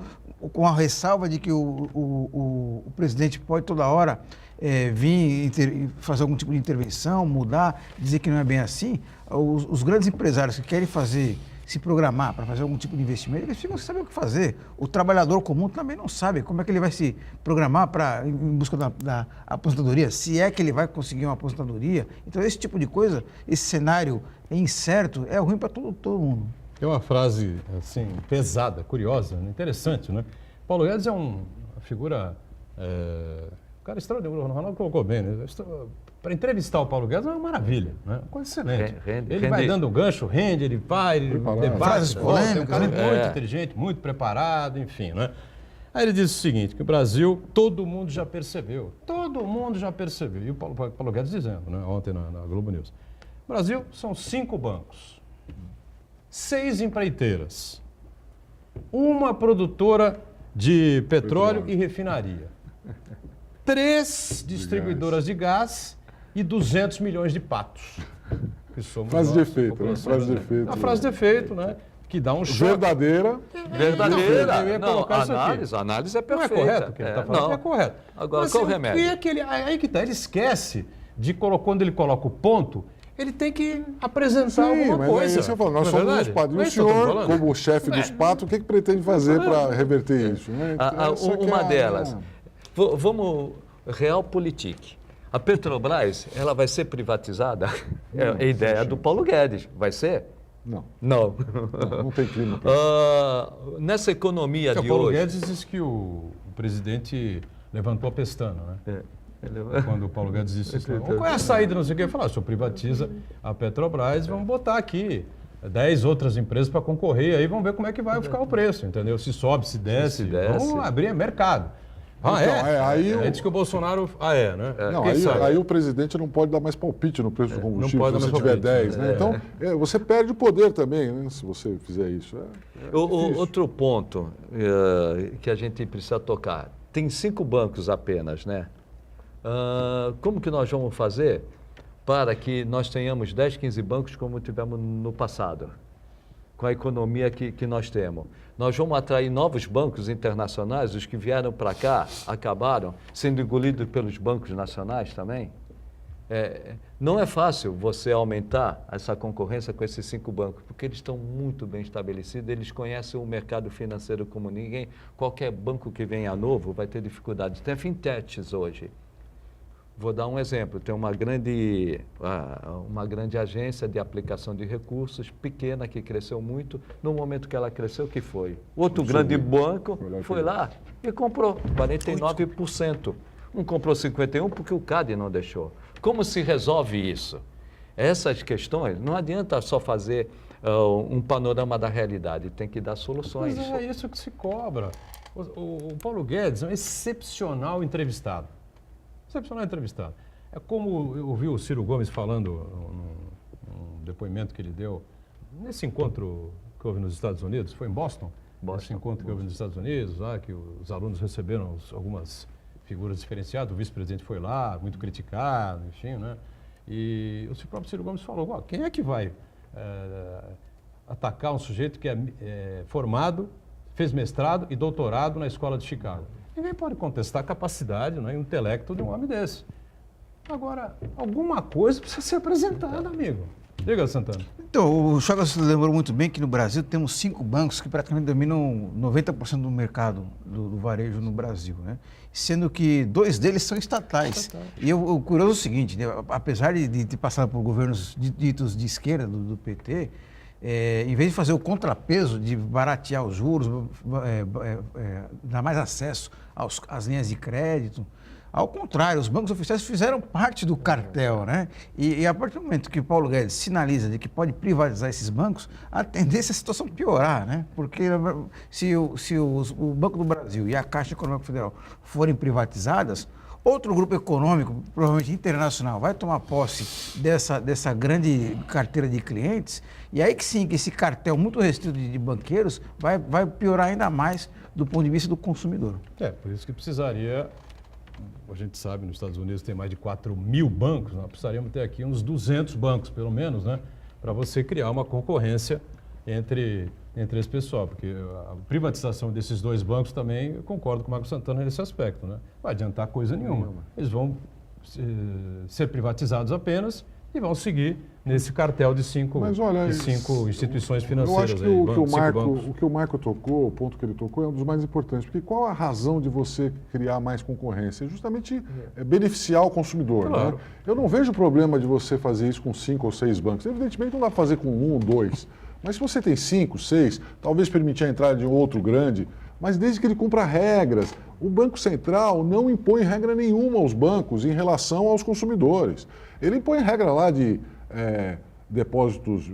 com a ressalva de que o presidente pode toda hora vir fazer algum tipo de intervenção, mudar, dizer que não é bem assim? Os grandes empresários que querem se programar para fazer algum tipo de investimento, eles ficam sem saber o que fazer. O trabalhador comum também não sabe como é que ele vai se programar em busca da aposentadoria, se é que ele vai conseguir uma aposentadoria. Então, esse tipo de coisa, esse cenário incerto, é ruim para todo mundo. Tem uma frase, assim, pesada, curiosa, interessante, né? Paulo Guedes é uma figura... O cara extraordinário, o Ronaldo colocou bem, né? Para entrevistar o Paulo Guedes é uma maravilha, né? Uma coisa excelente. Ele vai dando gancho, rende, ele vai, ele debate, frases polêmicas, é um cara muito inteligente, muito preparado, enfim, né? Aí ele disse o seguinte, que o Brasil, todo mundo já percebeu. Todo mundo já percebeu. E o Paulo Guedes dizendo, né, ontem na Globo News. Brasil são 5 bancos, 6 empreiteiras, uma produtora de petróleo e refinaria, 3 distribuidoras de gás e 200 milhões de patos. Que somos frase de nós, efeito, né? Frase de efeito. A frase de efeito, né? Que dá um choque. Verdadeira. Verdadeira. Eu ia colocar isso aqui. A análise é Não é perfeita. correto o que ele está falando? Não. É correto. Agora, mas, qual o assim, remédio? Aí que está, ele esquece de quando ele coloca o ponto, ele tem que apresentar alguma mas coisa. é isso que eu falo. Nós Não é somos os verdade? patos. E Não é o isso que eu tô senhor, falando? como chefe dos patos, o que pretende fazer para reverter isso? Né? Uma delas. Vamos, Realpolitik. A Petrobras, ela vai ser privatizada? É a ideia do Paulo Guedes. Vai ser? Não. Não. Não tem clima. Nessa economia de O Paulo hoje... Guedes disse que o presidente levantou a pestana, né? Quando o Paulo Guedes disse isso. Qual é a saída? Não sei o que. Ele falou, o senhor privatiza a Petrobras, vamos botar aqui 10 outras empresas para concorrer, aí vamos ver como é que vai ficar o preço, entendeu? Se sobe, se desce, vamos abrir mercado. Aí disse que o Bolsonaro... né? Não, aí o presidente não pode dar mais palpite no preço do combustível se você tiver 10, né? Então, você perde o poder também, né? Se você fizer isso. Outro ponto que a gente precisa tocar. Tem 5 bancos apenas, né? Como que nós vamos fazer para que nós tenhamos 10, 15 bancos como tivemos no passado? Com a economia que nós temos. Nós vamos atrair novos bancos internacionais, os que vieram para cá acabaram sendo engolidos pelos bancos nacionais também. Não é fácil você aumentar essa concorrência com esses 5 bancos, porque eles estão muito bem estabelecidos, eles conhecem o mercado financeiro como ninguém. Qualquer banco que venha novo vai ter dificuldade. Tem fintechs hoje. Vou dar um exemplo, tem uma grande agência de aplicação de recursos, pequena, que cresceu muito. No momento que ela cresceu, o que foi? Outro grande banco foi lá e comprou 49%. Um comprou 51% porque o CAD não deixou. Como se resolve isso? Essas questões, não adianta só fazer um panorama da realidade, tem que dar soluções. Mas é isso que se cobra. O Paulo Guedes é um excepcional entrevistado. Excepcional entrevistado. É como eu ouvi o Ciro Gomes falando num depoimento que ele deu nesse encontro que houve nos Estados Unidos, foi em Boston? Esse encontro que houve nos Estados Unidos, lá que os alunos receberam algumas figuras diferenciadas, o vice-presidente foi lá, muito criticado, enfim, né? E o próprio Ciro Gomes falou, quem é que vai atacar um sujeito que é formado, fez mestrado e doutorado na escola de Chicago? Ninguém pode contestar a capacidade, né, e o intelecto de um homem desse. Agora, alguma coisa precisa ser apresentada, amigo. Diga, Santana. Então, o Chagas lembrou muito bem que no Brasil temos 5 bancos que praticamente dominam 90% do mercado do varejo no Brasil, né? Sendo que 2 deles são estatais. E o curioso é o seguinte, né? Apesar de ter passado por governos ditos de esquerda, do PT, em vez de fazer o contrapeso, de baratear os juros, dar mais acesso às linhas de crédito, ao contrário, os bancos oficiais fizeram parte do cartel, né? E a partir do momento que o Paulo Guedes sinaliza de que pode privatizar esses bancos, a tendência é a situação piorar, né? Porque se o Banco do Brasil e a Caixa Econômica Federal forem privatizadas, Outro grupo econômico, provavelmente internacional, vai tomar posse dessa grande carteira de clientes, e aí que sim, que esse cartel muito restrito de banqueiros vai piorar ainda mais do ponto de vista do consumidor. Por isso que precisaria, a gente sabe, nos Estados Unidos tem mais de 4.000 bancos, nós precisaríamos ter aqui uns 200 bancos, pelo menos, né? Para você criar uma concorrência entre esse pessoal, porque a privatização desses dois bancos também, eu concordo com o Marcos Santana nesse aspecto, né? Não vai adiantar coisa nenhuma. Eles vão ser privatizados apenas e vão seguir nesse cartel de cinco instituições financeiras. Eu acho que o Marco tocou, o ponto que ele tocou, é um dos mais importantes, porque qual a razão de você criar mais concorrência? É justamente beneficiar o consumidor. Claro. Né? Eu não vejo problema de você fazer isso com 5 ou 6 bancos. Evidentemente não dá para fazer com 1 ou 2, mas se você tem 5, 6, talvez permitir a entrada de um outro grande, mas desde que ele cumpra regras. O Banco Central não impõe regra nenhuma aos bancos em relação aos consumidores. Ele impõe regra lá de depósitos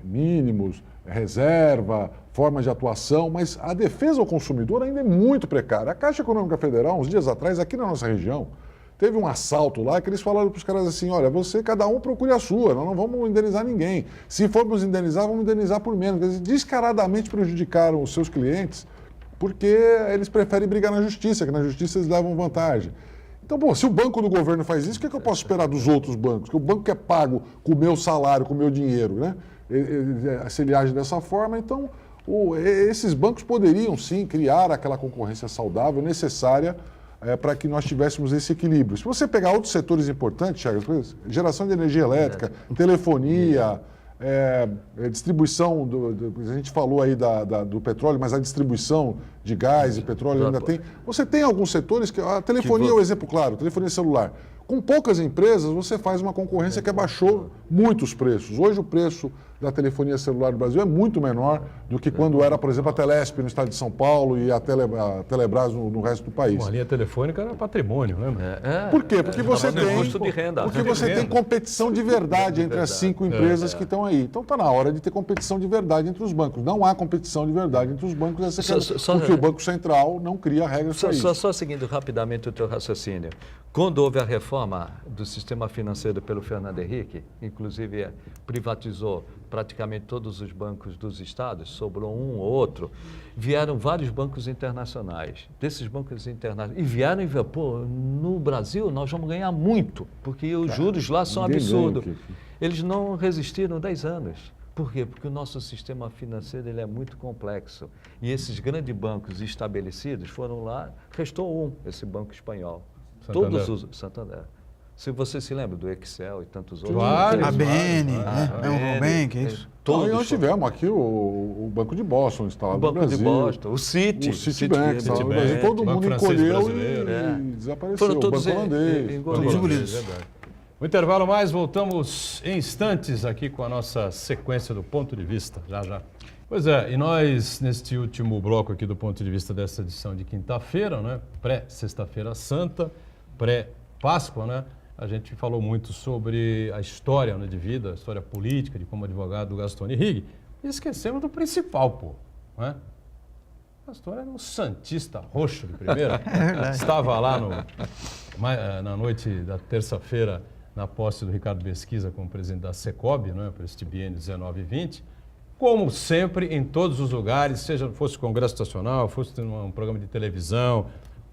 mínimos, reserva, formas de atuação, mas a defesa ao consumidor ainda é muito precária. A Caixa Econômica Federal, uns dias atrás, aqui na nossa região, teve um assalto lá que eles falaram para os caras assim, olha, cada um procure a sua, nós não vamos indenizar ninguém. Se formos indenizar, vamos indenizar por menos. Eles descaradamente prejudicaram os seus clientes porque eles preferem brigar na justiça, que na justiça eles levam vantagem. Então, se o banco do governo faz isso, o que eu posso esperar dos outros bancos? Que o banco que é pago com o meu salário, com o meu dinheiro, né? Se ele age dessa forma, então esses bancos poderiam sim criar aquela concorrência saudável necessária para que nós tivéssemos esse equilíbrio. Se você pegar outros setores importantes, Thiago, geração de energia elétrica, telefonia, distribuição, a gente falou aí do petróleo, mas a distribuição de gás e petróleo ainda tem. Você tem alguns setores que a telefonia é um exemplo claro, telefonia celular. Com poucas empresas, você faz uma concorrência que abaixou muito os preços. Hoje o preço da telefonia celular do Brasil é muito menor do que quando era, por exemplo, a Telesp no estado de São Paulo e a Telebrás no resto do país. Uma linha telefônica era patrimônio, né? Por quê? Porque você tem custo de renda. Porque você tem competição de verdade entre as 5 empresas que estão aí. Então está na hora de ter competição de verdade entre os bancos. Não há competição de verdade entre os bancos, porque o Banco Central não cria regras para isso. Só seguindo rapidamente o teu raciocínio. Quando houve a reforma do sistema financeiro pelo Fernando Henrique, inclusive privatizou praticamente todos os bancos dos estados, sobrou um ou outro, vieram vários bancos internacionais. Desses bancos internacionais, e vieram e viram, no Brasil nós vamos ganhar muito, porque os juros lá são absurdos. Eles não resistiram 10 anos. Por quê? Porque o nosso sistema financeiro ele é muito complexo. E esses grandes bancos estabelecidos foram lá, restou esse banco espanhol. Santander. Todos os Santander. Se você se lembra do Excel e tantos outros. A BN, o Nubank, é isso. Todos nós tivemos aqui o Banco de Boston instalado no Brasil. O Banco de Boston, o Citi. O Citibank instalado no Brasil. Todo mundo encolheu e desapareceu. Foram todos o Banco Holandês. Todos engolidos. O intervalo mais, voltamos em instantes aqui com a nossa sequência do Ponto de Vista, já. Pois é, e nós, neste último bloco aqui do Ponto de Vista dessa edição de quinta-feira, né, pré-sexta-feira santa, pré-Páscoa, né, a gente falou muito sobre a história, né, de vida, a história política, de como advogado Gastone Rigg, e esquecemos do principal, né? A história era um santista roxo de primeira, estava lá na noite da terça-feira, na posse do Ricardo Pesquisa como presidente da Secob, né, para este biênio 19 e 20, como sempre, em todos os lugares, seja fosse Congresso Nacional, fosse um programa de televisão,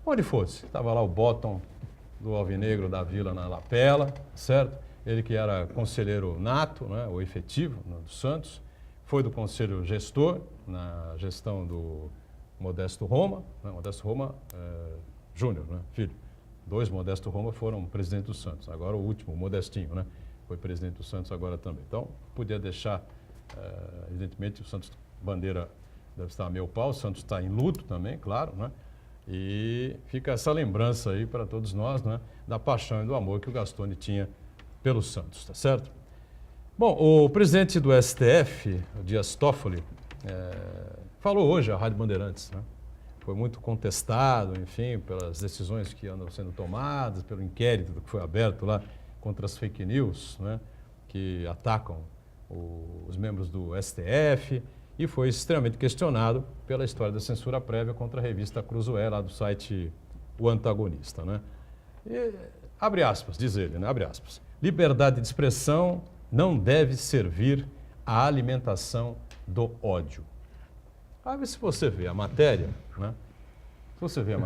onde fosse. Estava lá o Bottom do Alvinegro da Vila na Lapela, certo? Ele que era conselheiro nato, né, ou efetivo, do Santos, foi do conselho gestor, na gestão do Modesto Roma, né, Modesto Roma Júnior, né, filho. 2 Modesto Roma foram presidente do Santos. Agora o último, o Modestinho, né, foi presidente do Santos agora também. Então, podia deixar, evidentemente, o Santos Bandeira deve estar a meu pau, o Santos está em luto também, claro, né? E fica essa lembrança aí para todos nós, né, da paixão e do amor que o Gastone tinha pelo Santos, tá certo? Bom, o presidente do STF, o Dias Toffoli, falou hoje à Rádio Bandeirantes, né? Foi muito contestado, enfim, pelas decisões que andam sendo tomadas, pelo inquérito que foi aberto lá contra as fake news, né, que atacam os membros do STF, e foi extremamente questionado pela história da censura prévia contra a revista Cruzoé, lá do site O Antagonista, né? Abre aspas, diz ele, né? Abre aspas. Liberdade de expressão não deve servir à alimentação do ódio. Aí se você vê a matéria, né? Se você vê a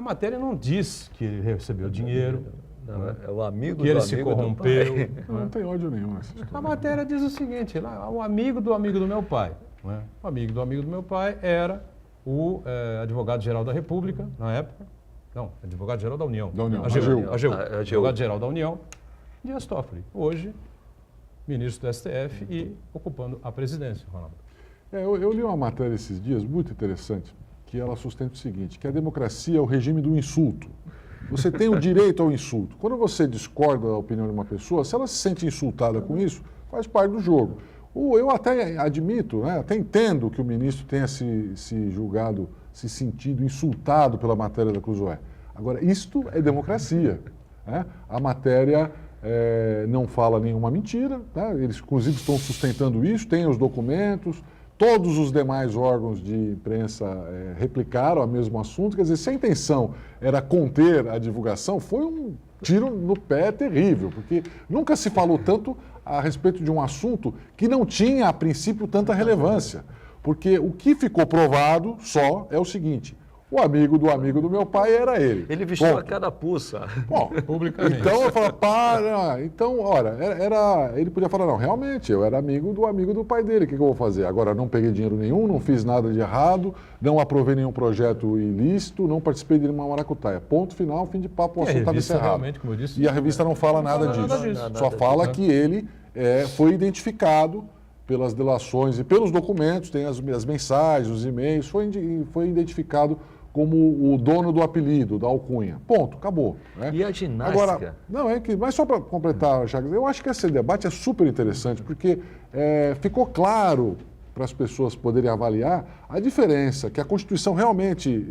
matéria não diz que ele recebeu dinheiro, Não, é o amigo que ele do se amigo do corrompeu. pai. Não tem ódio nenhum. A matéria diz o seguinte, lá, o amigo do meu pai. Né? O amigo do meu pai era o advogado-geral da República, na época. Não, advogado-geral da União. Da União, AGU. AGU. Advogado-geral da União, Dias Toffoli. Hoje, ministro do STF e ocupando a presidência, Ronaldo. Eu li uma matéria esses dias, muito interessante, que ela sustenta o seguinte, que a democracia é o regime do insulto. Você tem o direito ao insulto. Quando você discorda da opinião de uma pessoa, se ela se sente insultada com isso, faz parte do jogo. Eu até admito, né, até entendo que o ministro tenha se julgado, se sentido insultado pela matéria da Cruzoé. Agora, isto é democracia. Né? A matéria não fala nenhuma mentira, tá? Eles, inclusive, estão sustentando isso, têm os documentos, todos os demais órgãos de imprensa replicaram o mesmo assunto. Quer dizer, se a intenção era conter a divulgação, foi um tiro no pé terrível, porque nunca se falou tanto a respeito de um assunto que não tinha, a princípio, tanta relevância. Porque o que ficou provado só é o seguinte: o amigo do meu pai era ele. Ele vestiu Ponto. a carapuça. Bom, Publicamente. então eu falo, então, ora, ele podia falar, não, realmente, eu era amigo do pai dele, o que eu vou fazer? Agora, não peguei dinheiro nenhum, não fiz nada de errado, não aprovei nenhum projeto ilícito, não participei de nenhuma maracutaia. Ponto final, fim de papo, o assunto estava encerrado. Realmente, como eu disse, E a revista não fala nada disso. Só fala que ele foi identificado pelas delações e pelos documentos, tem as mensagens, os e-mails, foi identificado como o dono do apelido, da alcunha. Ponto, acabou. Né? E a ginástica? Agora, mas só para completar, Chagas, eu acho que esse debate é super interessante, porque ficou claro para as pessoas poderem avaliar a diferença que a Constituição realmente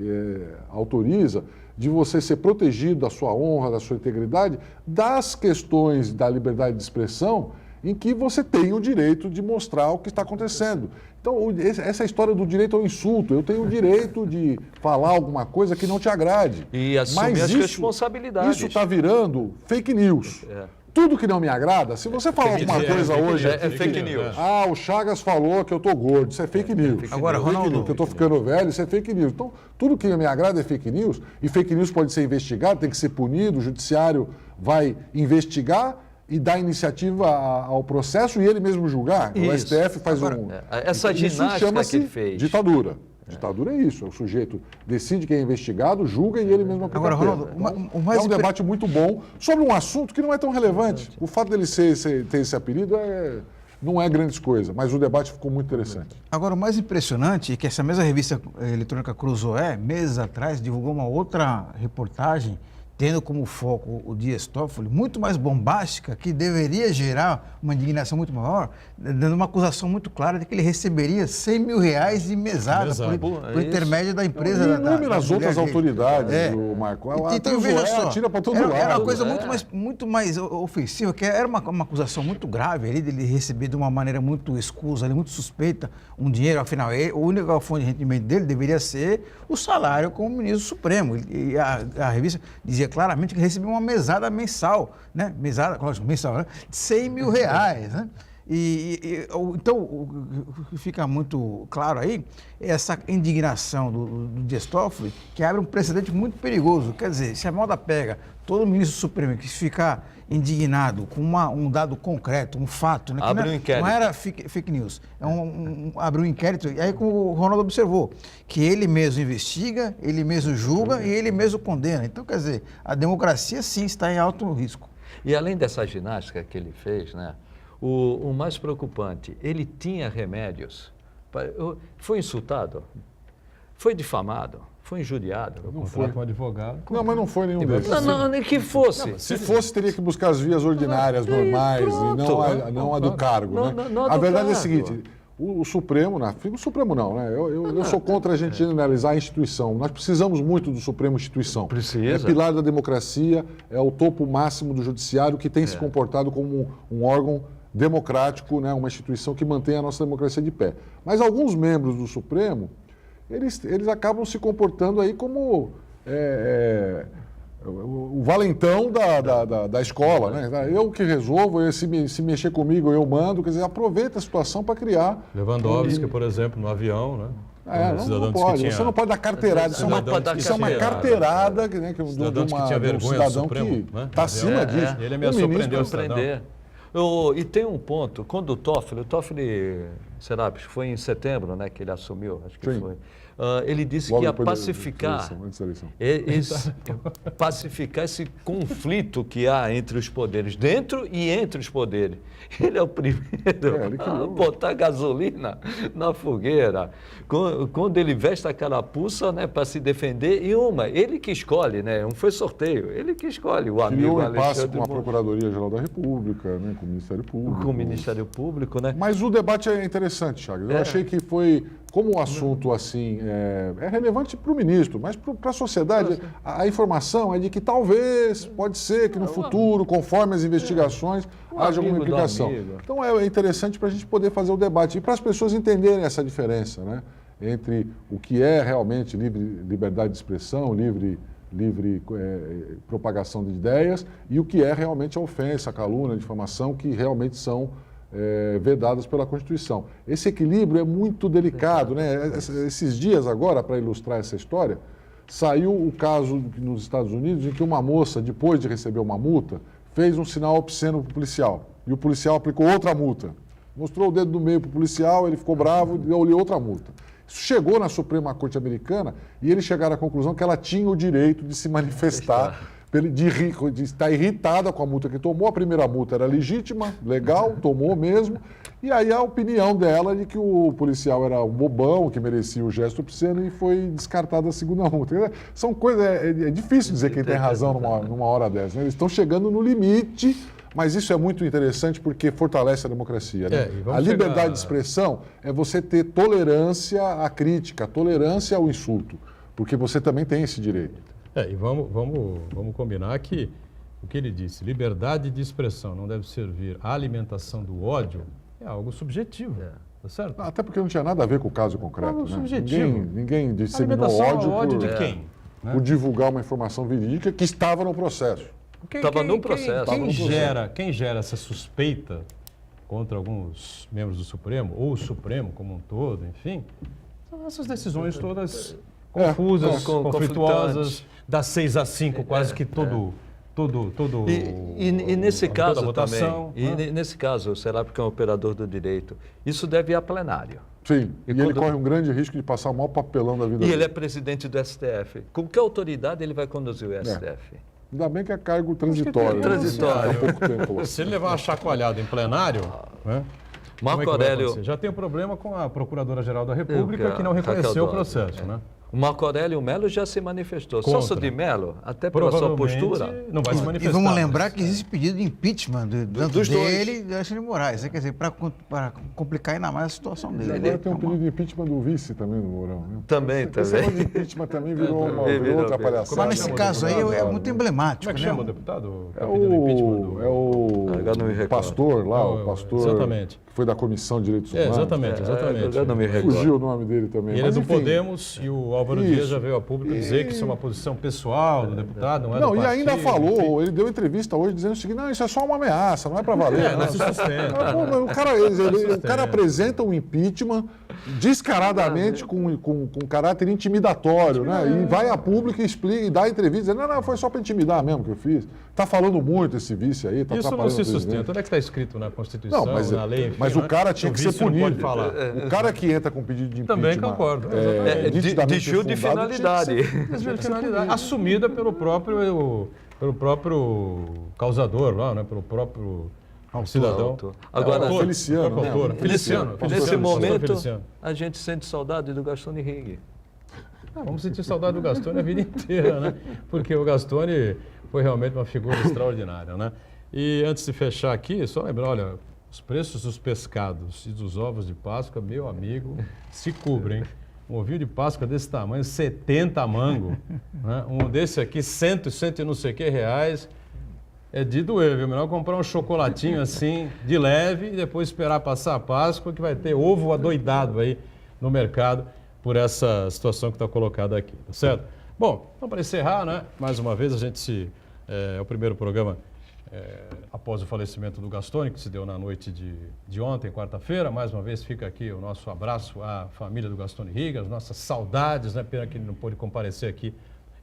autoriza de você ser protegido da sua honra, da sua integridade, das questões da liberdade de expressão, em que você tem o direito de mostrar o que está acontecendo. Então, essa história do direito ao insulto, eu tenho o direito de falar alguma coisa que não te agrade. E assumir as responsabilidades. Isso está virando fake news. Tudo que não me agrada, se você falar alguma coisa hoje... É fake news. Ah, o Chagas falou que eu estou gordo, isso é fake news. Agora, Fake Ronaldo, news, que eu estou ficando velho, isso é fake news. Então, tudo que não me agrada é fake news, e fake news pode ser investigado, tem que ser punido, o judiciário vai investigar e dar iniciativa ao processo e ele mesmo julgar. Isso. O STF faz essa Isso ginástica chama-se que ele fez. ditadura. Ditadura é isso, o sujeito decide quem é investigado, julga e ele mesmo aplica Agora, a pena. Ronaldo, Então, é um debate muito bom sobre um assunto que não é tão relevante. O fato dele ter esse apelido não é grande coisa, mas o debate ficou muito interessante. Agora, o mais impressionante é que essa mesma revista eletrônica Cruzoé, meses atrás, divulgou uma outra reportagem tendo como foco o Dias Toffoli, muito mais bombástica, que deveria gerar uma indignação muito maior, dando uma acusação muito clara de que ele receberia R$100 mil de mesada por intermédio da empresa. Inúmeras outras autoridades, o Marco. Então, veja só, atira para todo lado. Era uma coisa muito mais ofensiva, que era uma acusação muito grave ali, dele receber de uma maneira muito escusa, muito suspeita, um dinheiro, afinal, a única fonte de rendimento dele deveria ser o salário como ministro supremo. E a revista dizia claramente que recebia uma mesada mensal, né? Mesada, lógico, mensal, né? De R$100 mil, né? Então, o que fica muito claro aí é essa indignação do Dias Toffoli, que abre um precedente muito perigoso. Quer dizer, se a moda pega todo ministro supremo que ficar indignado com um dado concreto, um fato, né, que abre um inquérito. Não era fake news, abre um inquérito, e aí como o Ronaldo observou, que ele mesmo investiga, ele mesmo julga e ele mesmo condena. Então, quer dizer, a democracia sim está em alto risco. E além dessa ginástica que ele fez, né, o mais preocupante, ele tinha remédios. Foi insultado, foi difamado, foi injuriado. Não foi um advogado. Não, mas não foi nenhum desses. Não, nem que fosse. Se fosse, teria que buscar as vias ordinárias, normais, e não a do cargo. A verdade é a seguinte, o Supremo, o Supremo não, né? Eu sou contra a gente generalizar a instituição. Nós precisamos muito do Supremo instituição. Precisa. É pilar da democracia, é o topo máximo do judiciário que tem se comportado como um órgão democrático, né? Uma instituição que mantém a nossa democracia de pé. Mas alguns membros do Supremo, eles acabam se comportando aí como valentão da escola, né? Eu que resolvo, se mexer comigo eu mando, quer dizer, aproveita a situação para criar. Lewandowski, por exemplo, no avião, né? Não pode, você não pode dar carteirada, isso é uma carteirada de um cidadão que está acima disso. Ele me surpreendeu o cidadão. E tem um ponto, quando o Toffoli, Serápis, foi em setembro, né, que ele assumiu, acho que foi. Ele disse Logo que ia depois pacificar esse conflito que há entre os poderes, dentro e entre os poderes. Ele é o primeiro a botar gasolina na fogueira. Quando ele veste a carapuça, né, para se defender, ele que escolhe, né, não foi sorteio, ele que escolhe o amigo Criou um impasse com a Procuradoria-Geral da República, né, com o Ministério Público. Com o Ministério Público, né? Mas o debate é interessante, Chagas. Eu achei que foi, como o assunto assim é relevante para o ministro, mas para a sociedade, a informação é de que talvez, pode ser que no futuro, conforme as investigações, haja alguma implicação. Então é interessante para a gente poder fazer o debate e para as pessoas entenderem essa diferença, né, entre o que é realmente liberdade de expressão, livre propagação de ideias e o que é realmente a ofensa, a calúnia, a difamação, que realmente são vedadas pela Constituição. Esse equilíbrio é muito delicado, né? Esses dias agora, para ilustrar essa história, saiu o caso nos Estados Unidos em que uma moça, depois de receber uma multa, fez um sinal obsceno para o policial. E o policial aplicou outra multa. Mostrou o dedo do meio para o policial, ele ficou bravo e deu-lhe outra multa. Isso chegou na Suprema Corte Americana e eles chegaram à conclusão que ela tinha o direito de se manifestar, de estar irritada com a multa que tomou. A primeira multa era legítima, legal, tomou mesmo. E aí a opinião dela de que o policial era um bobão, que merecia o gesto obsceno e foi descartada a segunda multa. São coisas, é difícil dizer quem tem razão numa hora dessa, né? Eles estão chegando no limite, mas isso é muito interessante porque fortalece a democracia, né? A liberdade de expressão é você ter tolerância à crítica, tolerância ao insulto, porque você também tem esse direito. E vamos combinar que o que ele disse, liberdade de expressão não deve servir à alimentação do ódio, é algo subjetivo, tá certo? Até porque não tinha nada a ver com o caso concreto, algo né? Subjetivo. Ninguém disseminou ódio de quem? Por divulgar uma informação verídica que estava no processo. Estava no processo. Quem gera essa suspeita contra alguns membros do Supremo, ou o Supremo como um todo, enfim, são essas decisões todas confusas, conflituosas, das 6-5, quase que todo E nesse caso votação, também, nesse caso, o Serap, que é um operador do direito, isso deve ir a plenário. Sim, e ele corre um grande risco de passar o maior papelão da vida dele. E ele é presidente do STF. Com que autoridade ele vai conduzir o STF? Ainda bem que é cargo transitório. Transitório. Há pouco tempo lá. Se ele levar uma chacoalhada em plenário, né? Marco Aurélio... Já tem um problema com a Procuradora-Geral da República que não reconheceu o processo, né? O Marco Aurélio Melo já se manifestou. Celso de Mello, até pela sua postura... não vai se manifestar. E vamos lembrar que existe pedido de impeachment tanto dele e do Alexandre de Moraes. Quer dizer, para complicar ainda mais a situação dele. Agora tem um pedido de impeachment do vice também no Mourão. Né? Também. Esse de impeachment também virou outra palhaçada. Mas nesse caso aí é muito emblemático. Como é que chama o deputado? É o pastor lá, o pastor exatamente. Que foi da Comissão de Direitos Humanos. Exatamente. Eu não me recordo. Fugiu o nome dele também. E ele é do Podemos e o Álvaro Dias já veio a público dizer que isso é uma posição pessoal do deputado, não é do partido. E ainda falou, ele deu entrevista hoje dizendo o seguinte, não, isso é só uma ameaça, não é para valer. Não se sustenta. O cara apresenta um impeachment descaradamente com caráter intimidatório, né? E vai a público e explica, e dá entrevista, dizendo, não, foi só para intimidar mesmo que eu fiz. Está falando muito esse vice aí, está isso não se sustenta. Onde é que está escrito na Constituição, na lei? Enfim, mas o cara tinha que ser punido. O cara que entra com pedido de impeachment... Também concordo. Desvio de finalidade. Desvio de finalidade. Assumida pelo próprio causador lá, né? Pelo próprio cidadão. Agora, Feliciano. Nesse momento, a gente sente saudade do Gastone Higg. Vamos sentir saudade do Gastone a vida inteira, né? Porque o Gastone foi realmente uma figura extraordinária, né? E antes de fechar aqui, só lembrar, olha, os preços dos pescados e dos ovos de Páscoa, meu amigo, se cobrem. Um ovinho de Páscoa desse tamanho, 70 mango, né? Um desse aqui, 100 e não sei o que reais, é de doer, viu? Melhor comprar um chocolatinho assim, de leve, e depois esperar passar a Páscoa, que vai ter ovo adoidado aí no mercado por essa situação que está colocada aqui, tá certo? Bom, então para encerrar, né? Mais uma vez a gente se É o primeiro programa após o falecimento do Gastone, que se deu na noite de ontem, quarta-feira. Mais uma vez fica aqui o nosso abraço à família do Gastone Rigg, as nossas saudades, né? Pena que ele não pôde comparecer aqui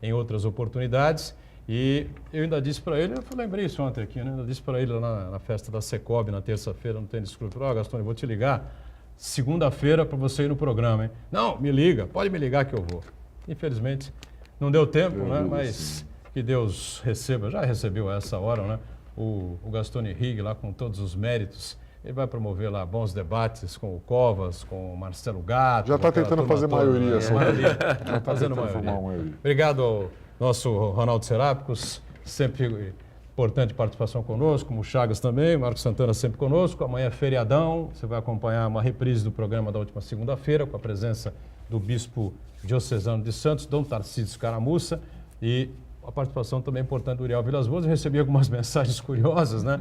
em outras oportunidades. E eu ainda disse para ele, eu lembrei isso ontem aqui, né? Eu disse para ele lá na festa da Secob, na terça-feira, no Tênis Clube, Gastone, vou te ligar segunda-feira para você ir no programa, hein? Não, me liga, pode me ligar que eu vou. Infelizmente, não deu tempo, né? Mas que Deus receba, já recebeu a essa hora, né? O Gastone Rigg lá com todos os méritos, ele vai promover lá bons debates com o Covas, com o Marcelo Gato. Já está tentando fazer maioria. Já está fazendo maioria. Obrigado ao nosso Ronaldo Serápicos, sempre importante participação conosco, como o Chagas também, o Marcos Santana sempre conosco. Amanhã é feriadão, você vai acompanhar uma reprise do programa da última segunda-feira, com a presença do Bispo Diocesano de Santos, Dom Tarcísio Caramussa, e a participação também importante do Uriel Vilas Boas. Eu recebi algumas mensagens curiosas, né?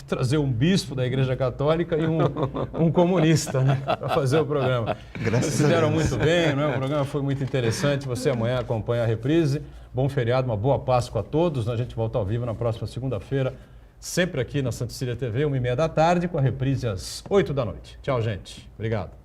Trazer um bispo da Igreja Católica e um comunista, né? Para fazer o programa. Graças a Deus. Fizeram muito bem, né? O programa foi muito interessante. Você amanhã acompanha a reprise. Bom feriado, uma boa Páscoa a todos. A gente volta ao vivo na próxima segunda-feira, sempre aqui na Santa Cecília TV, 1h30 da tarde, com a reprise às 8 da noite. Tchau, gente. Obrigado.